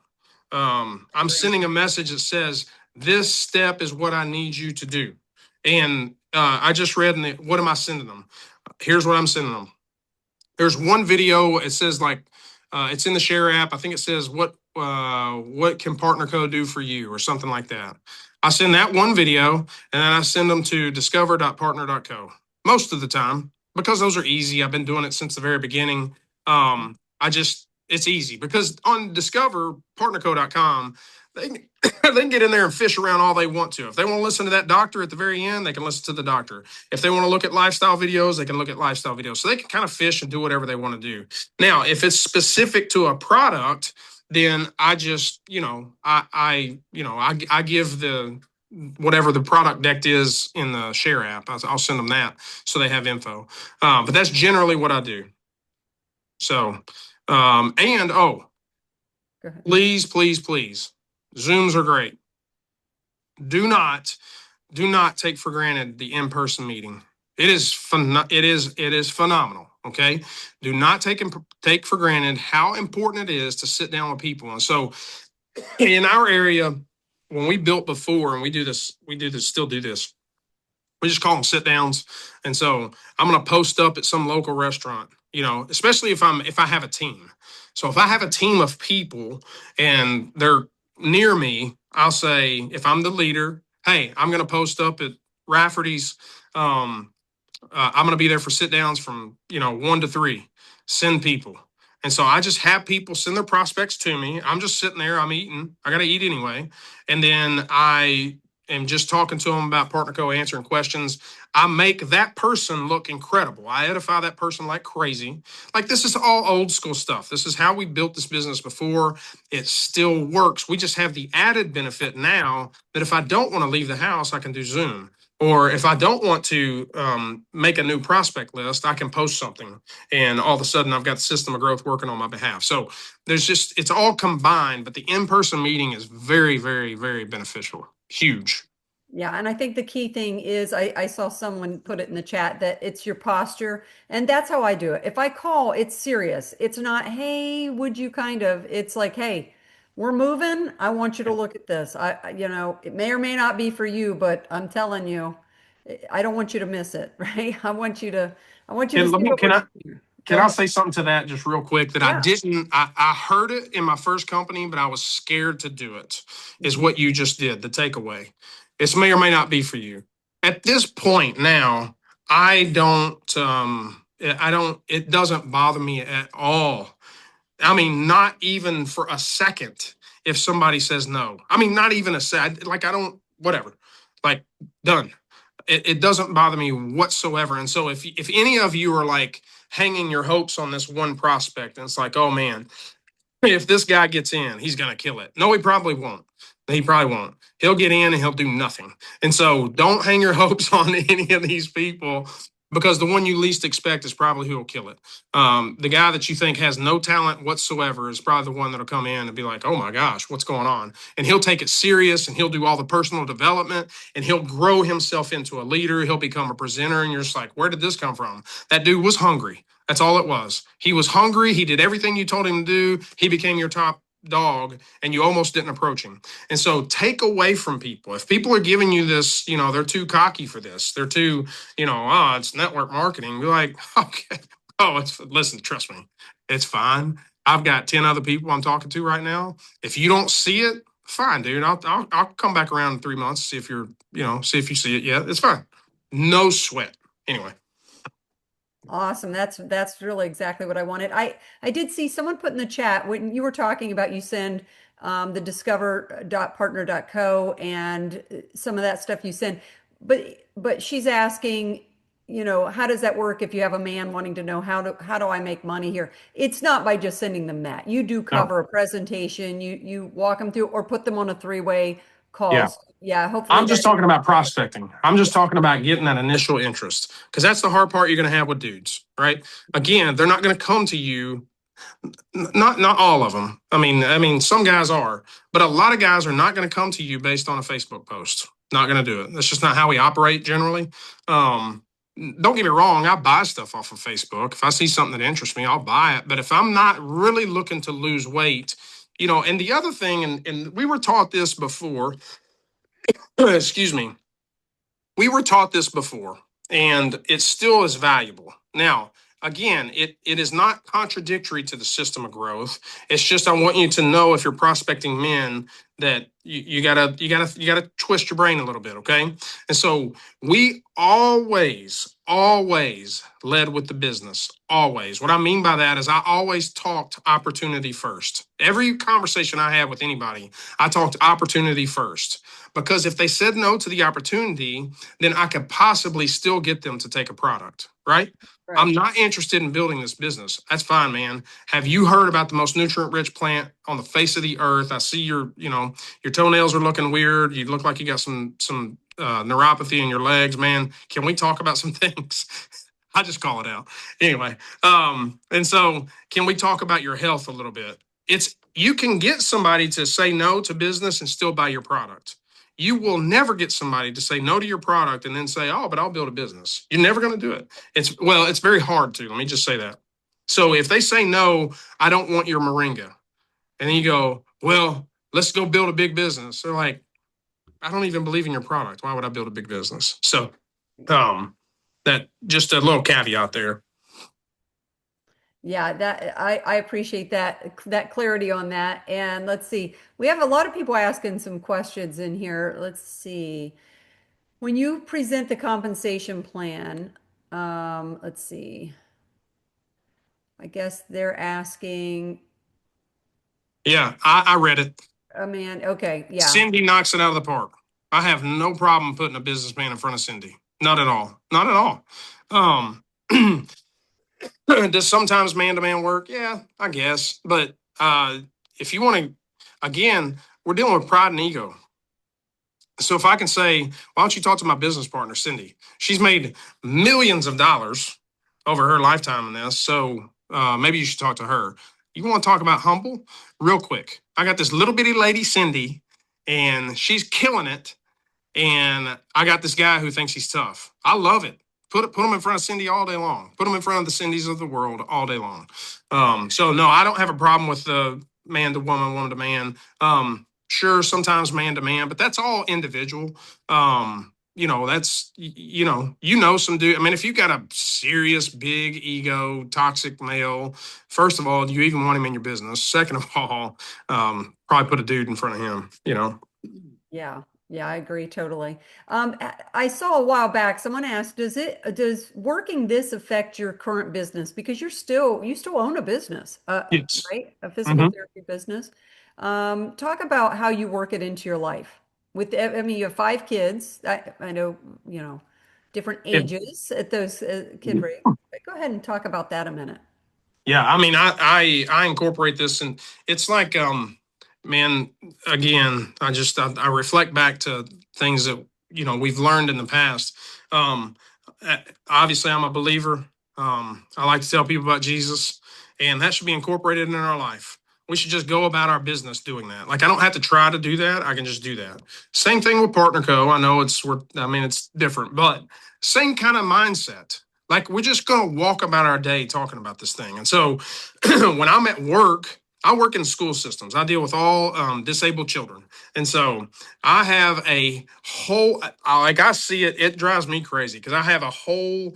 I'm sending a message that says, this step is what I need you to do. And I just read what am I sending them? Here's what I'm sending them. There's one video. It says like, it's in the Share app. I think it says, what can Partner Code do for you or something like that. I send that one video and then I send them to discover.partner.co most of the time because those are easy. I've been doing it since the very beginning. It's easy because on discoverpartnerco.com, they can get in there and fish around all they want to. If they want to listen to that doctor at the very end, they can listen to the doctor. If they want to look at lifestyle videos, they can look at lifestyle videos. So they can kind of fish and do whatever they want to do. Now, if it's specific to a product, then I just, I give the whatever the product deck is in the Share app. I'll send them that so they have info. But that's generally what I do. So, Go ahead. please, please, please. Zooms are great. Do not take for granted the in-person meeting. It is phenomenal. Okay. Do not take for granted how important it is to sit down with people. And so in our area, when we built before, and we still do this. We just call them sit downs. And so I'm going to post up at some local restaurant, especially if I have a team. So if I have a team of people and they're near me, I'll say, if I'm the leader, hey, I'm going to post up at Rafferty's. I'm going to be there for sit downs from, 1 to 3, send people. And so I just have people send their prospects to me. I'm just sitting there. I'm eating. I got to eat anyway. And then I am just talking to them about Partner Co, answering questions. I make that person look incredible. I edify that person like crazy. Like this is all old school stuff. This is how we built this business before. It still works. We just have the added benefit now that if I don't want to leave the house, I can do Zoom. Or if I don't want to make a new prospect list, I can post something and all of a sudden I've got the system of growth working on my behalf. So it's all combined, but the in-person meeting is very, very, very beneficial. Huge. Yeah, and I think the key thing is I saw someone put it in the chat that it's your posture, and that's how I do it. If I call, it's serious. It's not, hey, would you it's like, hey, we're moving. I want you to look at this. It may or may not be for you, but I'm telling you, I don't want you to miss it, right? I want you to see what Can we're I doing. Can I say something to that just real quick that Yeah. I heard it in my first company, but I was scared to do it, is what you just did, the takeaway. It may or may not be for you. At this point now, it doesn't bother me at all. I mean, not even for a second if somebody says no. I mean, not even a second. Like, whatever. Like, done. It doesn't bother me whatsoever. And so if any of you are like hanging your hopes on this one prospect and it's like, oh man, if this guy gets in, he's going to kill it. No, he probably won't. He'll get in and he'll do nothing. And so don't hang your hopes on any of these people because the one you least expect is probably who will kill it. The guy that you think has no talent whatsoever is probably the one that'll come in and be like, oh my gosh, what's going on? And he'll take it serious and he'll do all the personal development and he'll grow himself into a leader. He'll become a presenter. And you're just like, where did this come from? That dude was hungry. That's all it was. He was hungry. He did everything you told him to do. He became your top dog and you almost didn't approach him. And so take away from people. If people are giving you this, they're too cocky for this. They're too, it's network marketing. Be like, okay, listen, trust me, it's fine. I've got 10 other people I'm talking to right now. If you don't see it, fine, dude. I'll come back around in 3 months, see if see if you see it yet. It's fine. No sweat. Anyway. Awesome. That's really exactly what I wanted. I did see someone put in the chat when you were talking about you send the discover.partner.co and some of that stuff you send. But she's asking, how does that work if you have a man wanting to know how do I make money here? It's not by just sending them that. You do cover a presentation, you walk them through or put them on a three-way call. Yeah. Yeah, hopefully. I'm just talking about prospecting. I'm just talking about getting that initial interest because that's the hard part you're going to have with dudes, right? Again, they're not going to come to you. Not all of them. I mean, some guys are, but a lot of guys are not going to come to you based on a Facebook post. Not going to do it. That's just not how we operate generally. Don't get me wrong. I buy stuff off of Facebook. If I see something that interests me, I'll buy it. But if I'm not really looking to lose weight, and the other thing, and we were taught this before. Excuse me. We were taught this before, and it still is valuable. Now, again, it is not contradictory to the system of growth. It's just I want you to know if you're prospecting men that you gotta twist your brain a little bit, okay? And so we always led with the business. Always. What I mean by that is I always talked opportunity first. Every conversation I have with anybody, I talked opportunity first. Because if they said no to the opportunity, then I could possibly still get them to take a product, right? Right. I'm not interested in building this business. That's fine, man. Have you heard about the most nutrient-rich plant on the face of the earth? I see your toenails are looking weird. You look like you got some neuropathy in your legs, man. Can we talk about some things? I just call it out. Anyway, and so can we talk about your health a little bit? You can get somebody to say no to business and still buy your product. You will never get somebody to say no to your product and then say, oh, but I'll build a business. You're never going to do it. It's very hard to. Let me just say that. So if they say, no, I don't want your moringa. And then you go, well, let's go build a big business. They're like, I don't even believe in your product. Why would I build a big business? So that just a little caveat there. Yeah, that I appreciate that clarity on that. And let's see, we have a lot of people asking some questions in here. Let's see. When you present the compensation plan, let's see. I guess they're asking. Yeah, I read it. Oh man, okay, yeah. Cindy knocks it out of the park. I have no problem putting a businessman in front of Cindy. Not at all. Not at all. Does sometimes man-to-man work? Yeah, I guess. But if you want to, again, we're dealing with pride and ego. So if I can say, why don't you talk to my business partner, Cindy? She's made millions of dollars over her lifetime in this. So maybe you should talk to her. You want to talk about humble? Real quick. I got this little bitty lady, Cindy, and she's killing it. And I got this guy who thinks he's tough. I love it. Put him in front of Cindy all day long. Put him in front of the Cindys of the world all day long. So no, I don't have a problem with the man to woman, woman to man. Sure, sometimes man to man, but that's all individual. That's some dude. I mean, if you got a serious, big ego, toxic male, first of all, do you even want him in your business? Second of all, probably put a dude in front of him. Yeah, I agree totally. I saw a while back someone asked, does working this affect your current business? Because you still own a business, Yes. right? A physical therapy business. Talk about how you work it into your life. You have 5 kids. I know, different ages at those kid rates. But go ahead and talk about that a minute. Yeah, I mean, I incorporate this, and it's like, man, again, I reflect back to things that we've learned in the past. obviously I'm a believer. I like to tell people about Jesus, and that should be incorporated in our life. We should just go about our business doing that. Like, I don't have to try to do that. I can just do that. Same thing with Partner Co. I know it's different, but same kind of mindset. Like, we're just going to walk about our day talking about this thing. And so when I'm at work, I work in school systems. I deal with all disabled children. And so I have a whole, like, I see it, it drives me crazy because I have a whole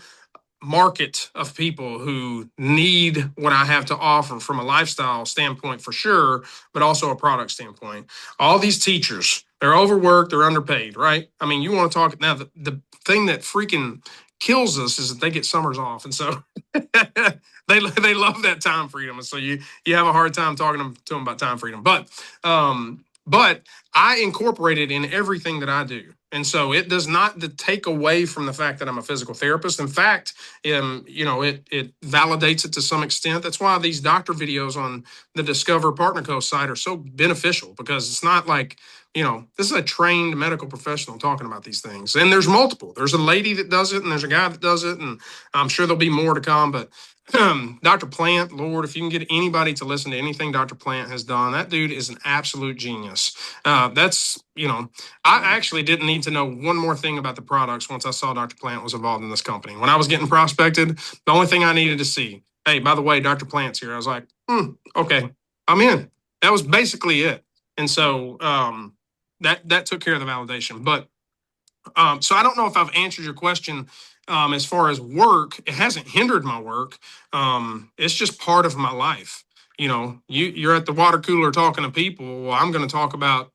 market of people who need what I have to offer from a lifestyle standpoint for sure, but also a product standpoint. All these teachers, they're overworked, they're underpaid, right? I mean, you want to talk now, the thing that freaking kills us is that they get summers off. And so they love that time freedom. And so you have a hard time talking to them about time freedom. But I incorporate it in everything that I do. And so it does not take away from the fact that I'm a physical therapist. In fact, it validates it to some extent. That's why these doctor videos on the Discover Partner Co site are so beneficial, because it's not like, this is a trained medical professional talking about these things. And there's multiple. There's a lady that does it, and there's a guy that does it, and I'm sure there'll be more to come. But Dr. Plant, Lord, if you can get anybody to listen to anything Dr. Plant has done, that dude is an absolute genius. I actually didn't need to know one more thing about the products once I saw Dr. Plant was involved in this company. When I was getting prospected, the only thing I needed to see, hey, by the way, Dr. Plant's here. I was like, okay, I'm in. That was basically it. And so that took care of the validation. But so I don't know if I've answered your question as far as work. It hasn't hindered my work. It's just part of my life. You're at the water cooler talking to people. Well, I'm going to talk about,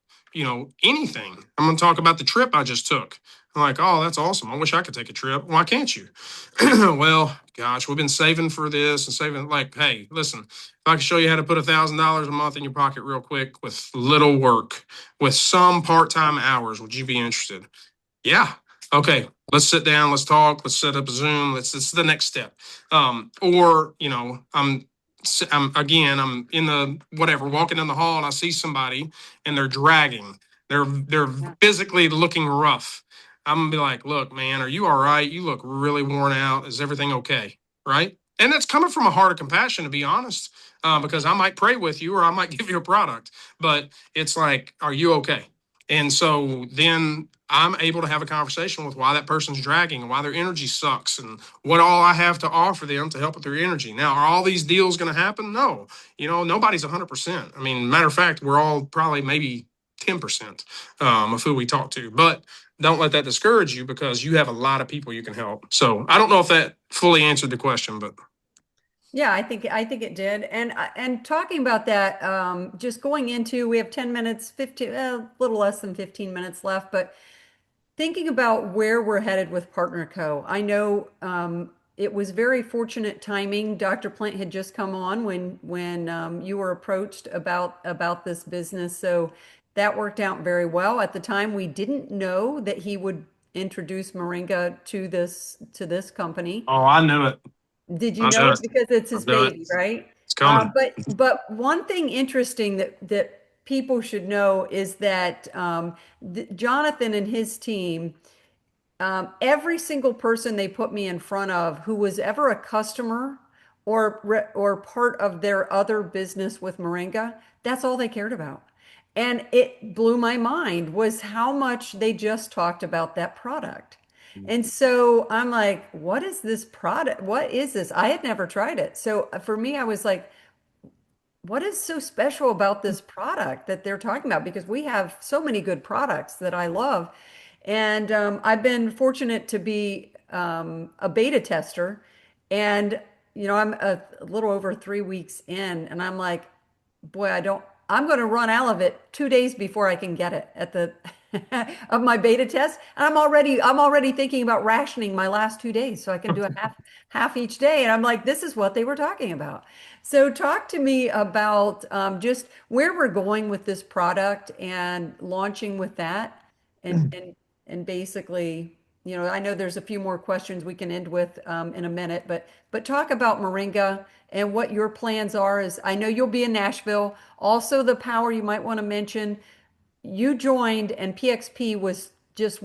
anything. I'm going to talk about the trip I just took. I'm like, oh, that's awesome. I wish I could take a trip. Why can't you? Well, gosh, we've been saving for this and saving. Like, hey, listen, if I could show you how to put $1,000 a month in your pocket real quick with little work, with some part-time hours, would you be interested? Yeah. Okay. Let's sit down. Let's talk. Let's set up a Zoom. It's the next step. Or, I'm in the whatever, walking in the hall, and I see somebody and they're dragging. They're physically looking rough. I'm gonna be like, look, man, are you all right? You look really worn out. Is everything okay? Right? And that's coming from a heart of compassion, to be honest, because I might pray with you or I might give you a product, but it's like, are you okay? And so then I'm able to have a conversation with why that person's dragging and why their energy sucks and what all I have to offer them to help with their energy. Now, are all these deals going to happen? No. Nobody's 100%. I mean, matter of fact, we're all probably maybe 10% of who we talk to. But don't let that discourage you, because you have a lot of people you can help. So I don't know if that fully answered the question, but. Yeah, I think it did. And talking about that, just going into, we have 10 minutes, 15, a little less than 15 minutes left, but thinking about where we're headed with Partner Co. I know it was very fortunate timing. Dr. Plant had just come on when you were approached about this business, so that worked out very well. At the time, we didn't know that he would introduce Moringa to this company. Oh, I knew it. Did you know it? Because it's his baby, right? It's coming. But one thing interesting that people should know is that Jonathan and his team, every single person they put me in front of who was ever a customer or part of their other business with Moringa, that's all they cared about. And it blew my mind was how much they just talked about that product. And so I'm like, what is this product? What is this? I had never tried it. So for me, I was like, what is so special about this product that they're talking about? Because we have so many good products that I love. And I've been fortunate to be a beta tester. And, I'm a little over 3 weeks in, and I'm like, boy, I'm going to run out of it 2 days before I can get it at the of my beta test. And I'm already thinking about rationing my last 2 days so I can do a half each day. And I'm like, this is what they were talking about. So talk to me about just where we're going with this product and launching with that. And basically, I know there's a few more questions we can end with in a minute, but talk about Moringa and what your plans are. Is I know you'll be in Nashville. Also, the Power you might want to mention. You joined, and PXP was just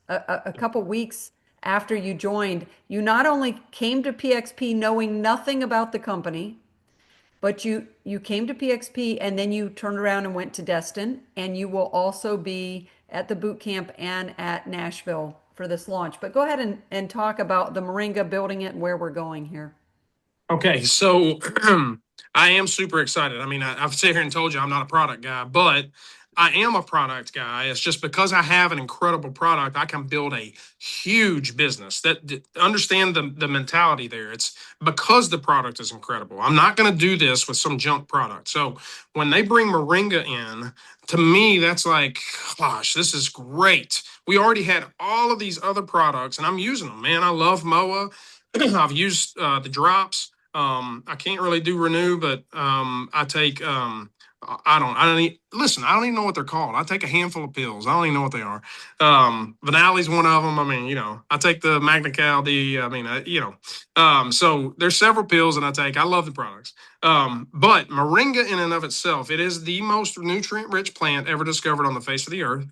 a couple weeks after you joined, you not only came to PXP knowing nothing about the company, but you came to PXP and then you turned around and went to Destin, and you will also be at the boot camp and at Nashville for this launch. But go ahead and talk about the Moringa, building it, and where we're going here. Okay, so I am super excited. I mean, I've sat here and told you I'm not a product guy, but I am a product guy. It's just because I have an incredible product, I can build a huge business. Understand the mentality there. It's because the product is incredible. I'm not going to do this with some junk product. So when they bring Moringa in, to me, that's like, gosh, this is great. We already had all of these other products, and I'm using them, man. I love MOA. I've used the drops. I can't really do Renew, but I take I don't even know what they're called. I take a handful of pills. I don't even know what they are. Vanalli's one of them. I mean, I take the McNabb, so there's several pills that I take. I love the products. But Moringa in and of itself, it is the most nutrient rich plant ever discovered on the face of the earth.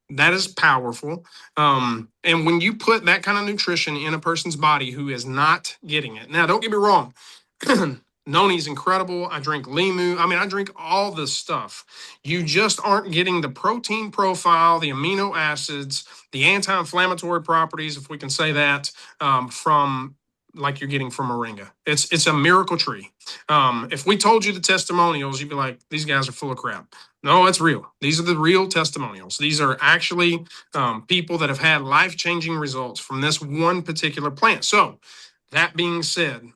That is powerful. And when you put that kind of nutrition in a person's body who is not getting it, now don't get me wrong, Noni's incredible. I drink Limu. I mean, I drink all this stuff. You just aren't getting the protein profile, the amino acids, the anti-inflammatory properties, if we can say that, from like you're getting from Moringa. It's a miracle tree. If we told you the testimonials, you'd be like, these guys are full of crap. No, it's real. These are the real testimonials. These are actually people that have had life-changing results from this one particular plant. So that being said,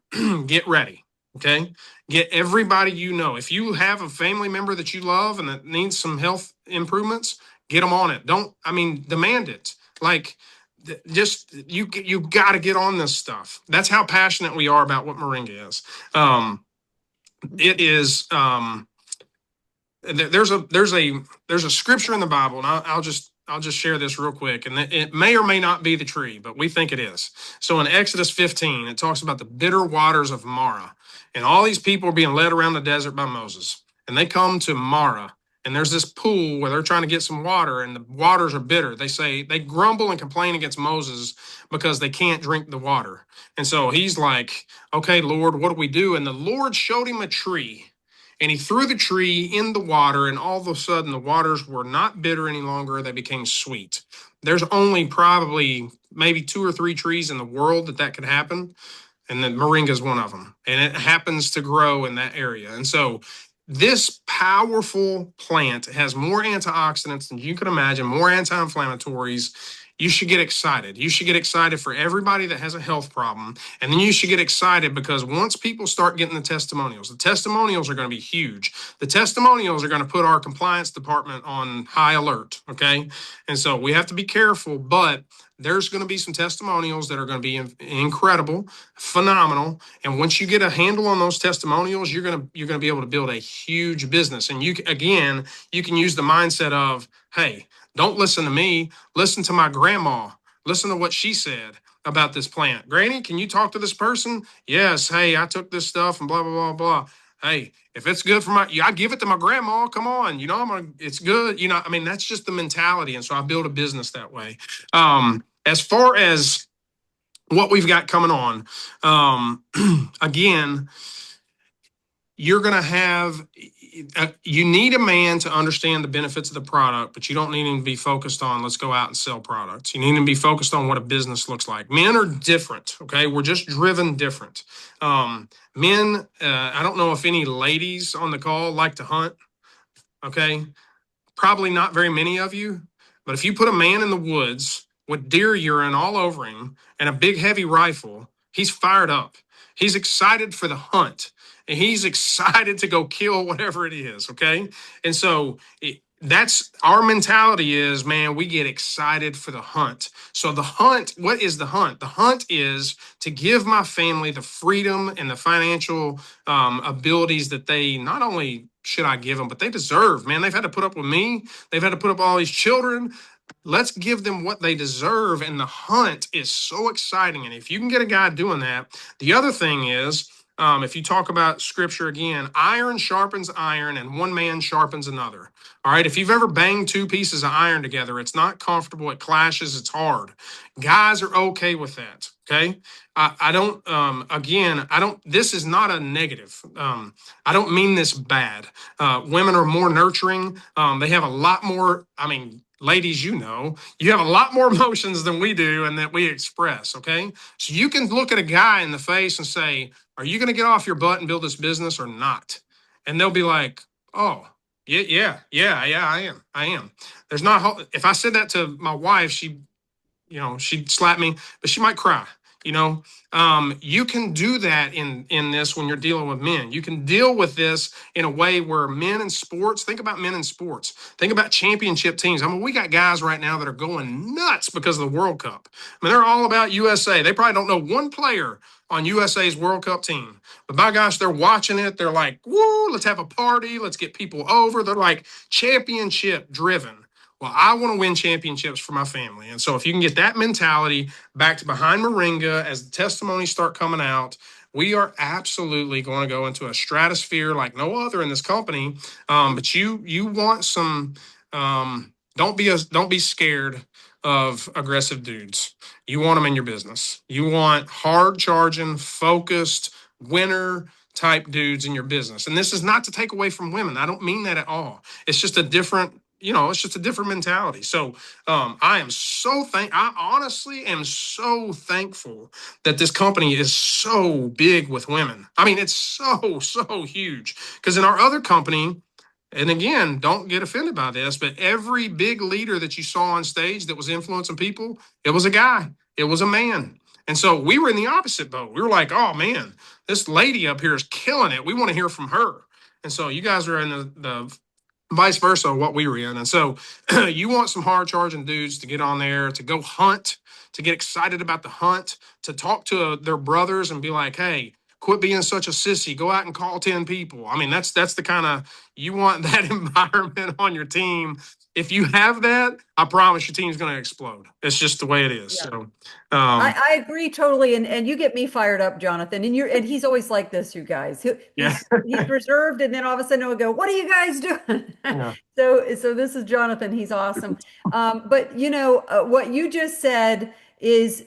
get ready. Okay. Get everybody you know. If you have a family member that you love and that needs some health improvements, get them on it. Demand it. Like, just you got to get on this stuff. That's how passionate we are about what Moringa is. It is. There's a scripture in the Bible, and I'll just share this real quick, and it may or may not be the tree, but we think it is. So in Exodus 15, it talks about the bitter waters of Marah, and all these people are being led around the desert by Moses, and they come to Marah, and there's this pool where they're trying to get some water, and the waters are bitter. They grumble and complain against Moses because they can't drink the water, and so he's like, "Okay, Lord, what do we do?" And the Lord showed him a tree. And he threw the tree in the water, and all of a sudden the waters were not bitter any longer. They became sweet. There's only probably maybe 2 or 3 trees in the world that could happen. And the Moringa is one of them. And it happens to grow in that area. And so this powerful plant has more antioxidants than you can imagine, more anti-inflammatories. You should get excited. You should get excited for everybody that has a health problem. And then you should get excited because once people start getting the testimonials are going to be huge. The testimonials are going to put our compliance department on high alert. Okay. And so we have to be careful, but there's going to be some testimonials that are going to be incredible, phenomenal. And once you get a handle on those testimonials, you're going to be able to build a huge business. And you can use the mindset of, hey, don't listen to me. Listen to my grandma. Listen to what she said about this plant. Granny, can you talk to this person? Yes. Hey, I took this stuff and blah, blah, blah, blah. Hey, if it's good for I give it to my grandma. Come on. It's good. That's just the mentality. And so I build a business that way. As far as what we've got coming on, again, you're going to have, you need a man to understand the benefits of the product, but you don't need him to be focused on, let's go out and sell products. You need him to be focused on what a business looks like. Men are different. Okay. We're just driven different. Men, I don't know if any ladies on the call like to hunt. Okay. Probably not very many of you, but if you put a man in the woods with deer urine all over him and a big heavy rifle, he's fired up. He's excited for the hunt. And he's excited to go kill whatever it is, okay? And so that's our mentality is, man, we get excited for the hunt. So the hunt, what is the hunt? The hunt is to give my family the freedom and the financial abilities that they not only should I give them, but they deserve, man. They've had to put up with me. They've had to put up with all these children. Let's give them what they deserve. And the hunt is so exciting. And if you can get a guy doing that, the other thing is, If you talk about scripture again, iron sharpens iron and one man sharpens another. All right. If you've ever banged two pieces of iron together, it's not comfortable. It clashes. It's hard. Guys are okay with that. Okay. I don't, again, I don't, this is not a negative. I don't mean this bad. Women are more nurturing. They have a lot more, I mean, ladies, you know, you have a lot more emotions than we do and that we express. Okay. So you can look at a guy in the face and say, are you going to get off your butt and build this business or not? And they'll be like, oh, yeah, I am. There's not, if I said that to my wife, she'd slap me, but she might cry. You can do that in this when you're dealing with men. You can deal with this in a way where men in sports, think about men in sports, think about championship teams. I mean, we got guys right now that are going nuts because of the World Cup. I mean, they're all about USA. They probably don't know one player on USA's World Cup team. But by gosh, they're watching it. They're like, woo, let's have a party. Let's get people over. They're like championship driven. Well, I want to win championships for my family. And so if you can get that mentality back to behind Moringa as the testimonies start coming out, we are absolutely going to go into a stratosphere like no other in this company. But you want some don't be scared of aggressive dudes. You want them in your business. You want hard charging, focused, winner type dudes in your business. And this is not to take away from women. I don't mean that at all. It's just a different mentality. So I honestly am so thankful that this company is so big with women. I mean, it's so huge. Because in our other company, and again, don't get offended by this, but every big leader that you saw on stage that was influencing people, it was a guy, it was a man. And so we were in the opposite boat. We were like, oh man, this lady up here is killing it. We want to hear from her. And so you guys are in the vice versa, what we were in. And so you want some hard charging dudes to get on there, to go hunt, to get excited about the hunt, to talk to their brothers and be like, hey, quit being such a sissy. Go out and call 10 people. I mean, that's the kind of, you want that environment on your team. If you have that, I promise your team's going to explode. It's just the way it is. Yeah. So I agree totally, and you get me fired up, Jonathan. And he's always like this, you guys. He's reserved, and then all of a sudden he'll go, "What are you guys doing?" Yeah. So this is Jonathan. He's awesome. But what you just said is,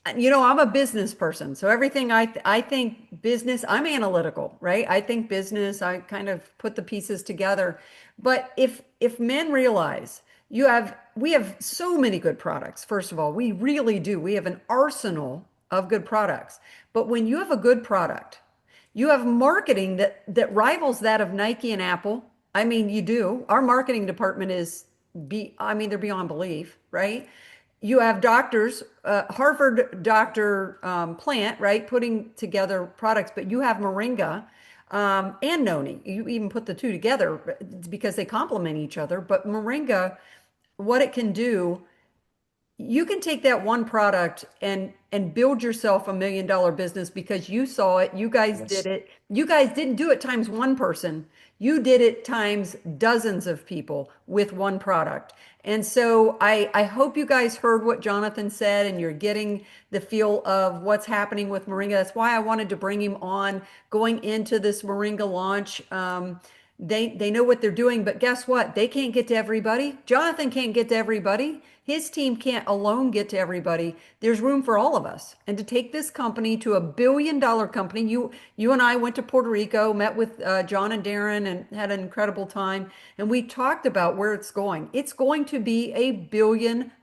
I'm a business person, so everything I think business. I'm analytical, right? I think business. I kind of put the pieces together. But if men realize we have so many good products. First of all, we really do. We have an arsenal of good products. But when you have a good product, you have marketing that rivals that of Nike and Apple. I mean, you do. Our marketing department they're beyond belief, right? You have doctors, Harvard doctor Plant, right, putting together products, but you have Moringa and Noni. You even put the two together because they complement each other. But Moringa, what it can do, you can take that one product and build yourself $1 million business because you saw it, you guys did it. You guys didn't do it times one person. You did it times dozens of people with one product. And so I hope you guys heard what Jonathan said and you're getting the feel of what's happening with Moringa. That's why I wanted to bring him on going into this Moringa launch. They know what they're doing, but guess what? They can't get to everybody. Jonathan can't get to everybody. His team can't alone get to everybody. There's room for all of us. And to take this company to $1 billion company, you and I went to Puerto Rico, met with John and Darren, and had an incredible time. And we talked about where it's going. It's going to be a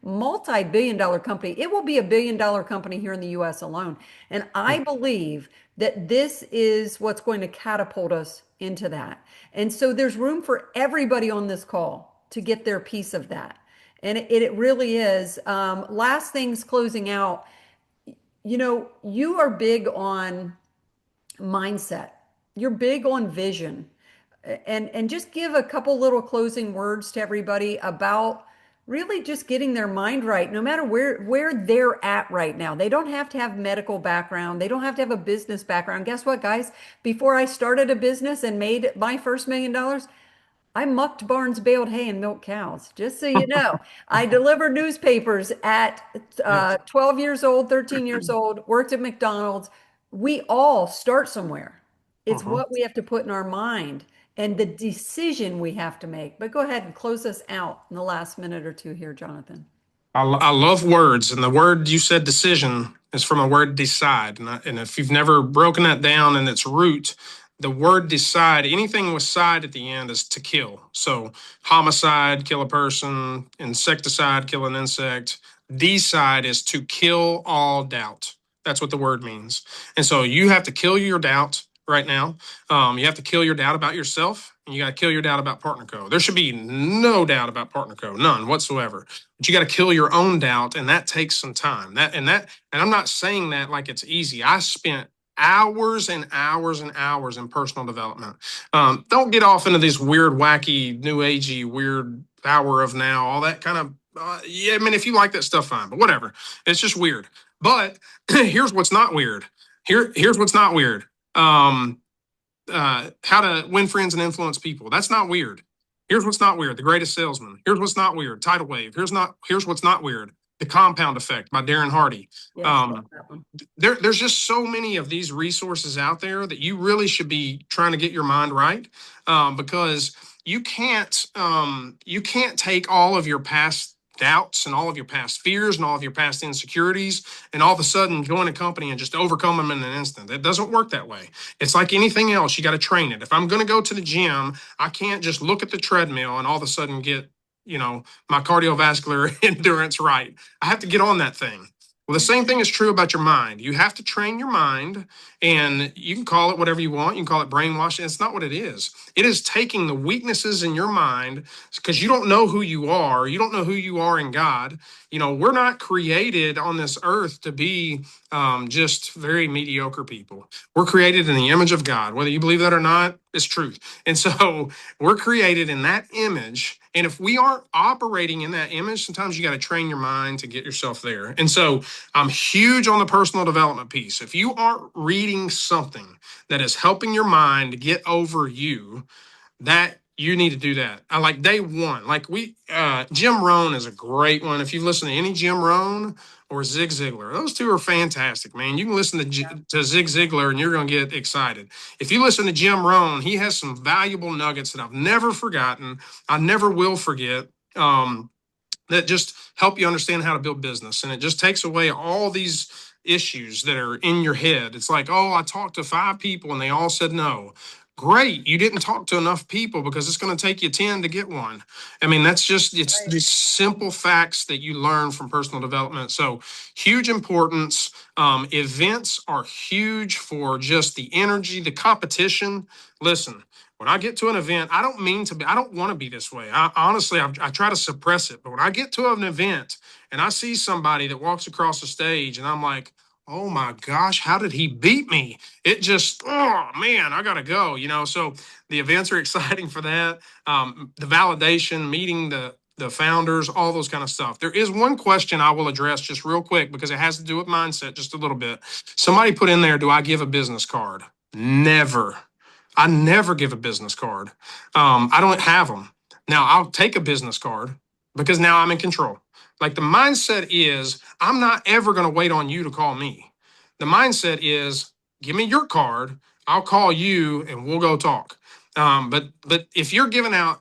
multi-billion dollar company. It will be $1 billion company here in the US alone. And I believe that this is what's going to catapult us into that. And so there's room for everybody on this call to get their piece of that. And it really is. Last things closing out, you are big on mindset. You're big on vision. And just give a couple little closing words to everybody about really just getting their mind right, no matter where they're at right now. They don't have to have medical background. They don't have to have a business background. Guess what, guys? Before I started a business and made my first $1 million, I mucked barns, baled hay, and milked cows, just so you know. I delivered newspapers at 12 years old, 13 years old, worked at McDonald's, we all start somewhere. It's Mhm. what we have to put in our mind and the decision we have to make. But go ahead and close us out in the last minute or two here, Jonathan. I love words, and the word you said decision is from a word decide. And if you've never broken that down in its root, the word decide, anything with side at the end is to kill. So homicide, kill a person, insecticide, kill an insect. Decide is to kill all doubt. That's what the word means. And so you have to kill your doubt right now. You have to kill your doubt about yourself, and you got to kill your doubt about Partner Co. There should be no doubt about Partner Co. None whatsoever. But you got to kill your own doubt, and that takes some time. And I'm not saying that like it's easy. I spent hours and hours and hours in personal development. Don't get off into this weird, wacky, new agey, weird power of now, all that kind of. Yeah, I mean, if you like that stuff, fine. But whatever, it's just weird. But here's what's not weird. Here's what's not weird. Um, how to win friends and influence people. That's not weird. Here's what's not weird. The Greatest Salesman. Here's what's not weird. Tidal Wave. Here's what's not weird. The Compound Effect by Darren Hardy. Yes, Um, that one. there's just so many of these resources out there that you really should be trying to get your mind right, because you can't take all of your past doubts and all of your past fears and all of your past insecurities and all of a sudden join a company and just overcome them in an instant. It doesn't work that way. It's like anything else. You got to train it. If I'm going to go to the gym, I can't just look at the treadmill and all of a sudden get, my cardiovascular endurance right. I have to get on that thing. Well, the same thing is true about your mind. You have to train your mind, and you can call it whatever you want. You can call it brainwashing. It's not what it is. It is taking the weaknesses in your mind because you don't know who you are. You don't know who you are in God. We're not created on this earth to be just very mediocre people. We're created in the image of God. Whether you believe that or not, it's truth. And so we're created in that image. And if we aren't operating in that image, sometimes you got to train your mind to get yourself there. And so I'm huge on the personal development piece. If you aren't reading something that is helping your mind get over you, that you need to do that. I like day one. Like Jim Rohn is a great one. If you listen to any Jim Rohn or Zig Ziglar, those two are fantastic, man. You can listen to Zig Ziglar and you're going to get excited. If you listen to Jim Rohn, he has some valuable nuggets that I've never forgotten. I never will forget. That just help you understand how to build business. And it just takes away all these issues that are in your head. It's like, oh, I talked to 5 people and they all said no. Great. You didn't talk to enough people because it's going to take you 10 to get one. I mean, it's these simple facts that you learn from personal development. So huge importance. Events are huge for just the energy, the competition. Listen, when I get to an event, I don't want to be this way. I try to suppress it. But when I get to an event and I see somebody that walks across the stage and I'm like, oh my gosh, how did he beat me? It just, oh man, I got to go, So the events are exciting for that. The validation, meeting the founders, all those kind of stuff. There is one question I will address just real quick because it has to do with mindset just a little bit. Somebody put in there, do I give a business card? Never. I never give a business card. I don't have them. Now I'll take a business card because now I'm in control. Like the mindset is, I'm not ever going to wait on you to call me. The mindset is, give me your card. I'll call you and we'll go talk. But if you're giving out,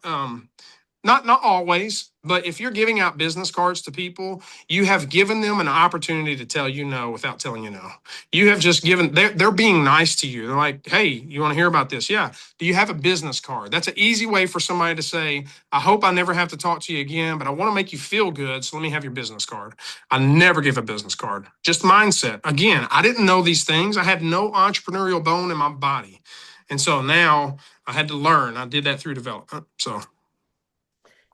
not always, but if you're giving out business cards to people, you have given them an opportunity to tell you no without telling you no. You have just they're being nice to you. They're like, hey, you want to hear about this? Yeah. Do you have a business card? That's an easy way for somebody to say, I hope I never have to talk to you again, but I want to make you feel good. So let me have your business card. I never give a business card. Just mindset. Again, I didn't know these things. I had no entrepreneurial bone in my body. And so now I had to learn. I did that through development. So.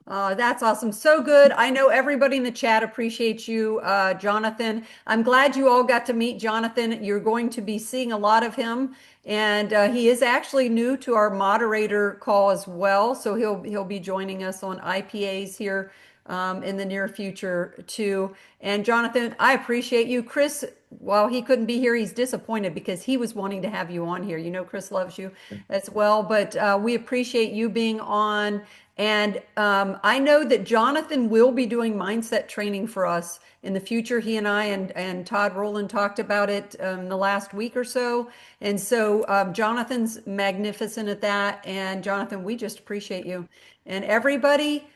That's awesome. So good. I know everybody in the chat appreciates you, Jonathan. I'm glad you all got to meet Jonathan. You're going to be seeing a lot of him, and he is actually new to our moderator call as well. So he'll be joining us on IPAs here in the near future too. And Jonathan, I appreciate you. Chris, while he couldn't be here, he's disappointed because he was wanting to have you on here. You know, Chris loves you as well, but we appreciate you being on. And I know that Jonathan will be doing mindset training for us in the future. He and I and Todd Rowland talked about it the last week or so. And so Jonathan's magnificent at that. And Jonathan, we just appreciate you. And everybody,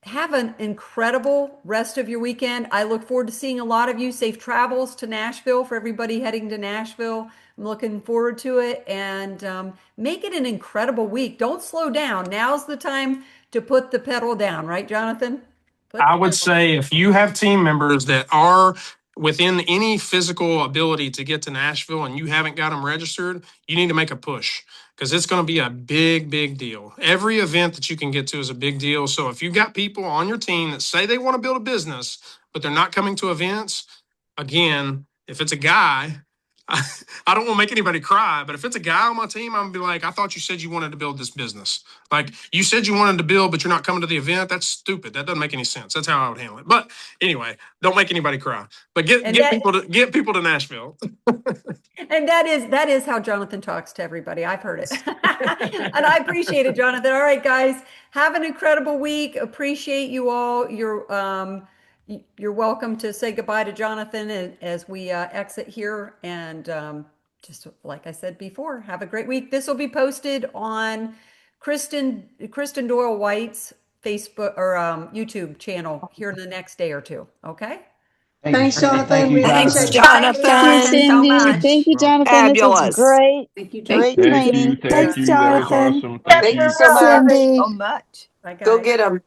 have an incredible rest of your weekend. I look forward to seeing a lot of you. Safe travels to Nashville for everybody heading to Nashville. I'm looking forward to it, and make it an incredible week. Don't slow down. Now's the time to put the pedal down, right, Jonathan? I would say if you have team members that are within any physical ability to get to Nashville and you haven't got them registered, you need to make a push because it's going to be a big, big deal. Every event that you can get to is a big deal. So if you've got people on your team that say they want to build a business, but they're not coming to events, again, if it's a guy, I don't want to make anybody cry, but if it's a guy on my team, I'm gonna be like, I thought you said you wanted to build this business. Like you said you wanted to build, but you're not coming to the event. That's stupid. That doesn't make any sense. That's how I would handle it. But anyway, don't make anybody cry. But get people to Nashville. And that is how Jonathan talks to everybody. I've heard it. And I appreciate it, Jonathan. All right, guys, have an incredible week. Appreciate you all. You're welcome to say goodbye to Jonathan as we exit here. And just like I said before, have a great week. This will be posted on Kristen Doyle White's Facebook or YouTube channel here in the next day or two. Okay. Thanks, Jonathan. Thank you, Thanks, Jonathan. Thank you so much. Thank you, Jonathan. This was great. Thank you, Great Jonathan. training. Thank you. That was awesome. Thank you so much. Cindy. So much. Bye, guys. Go get them.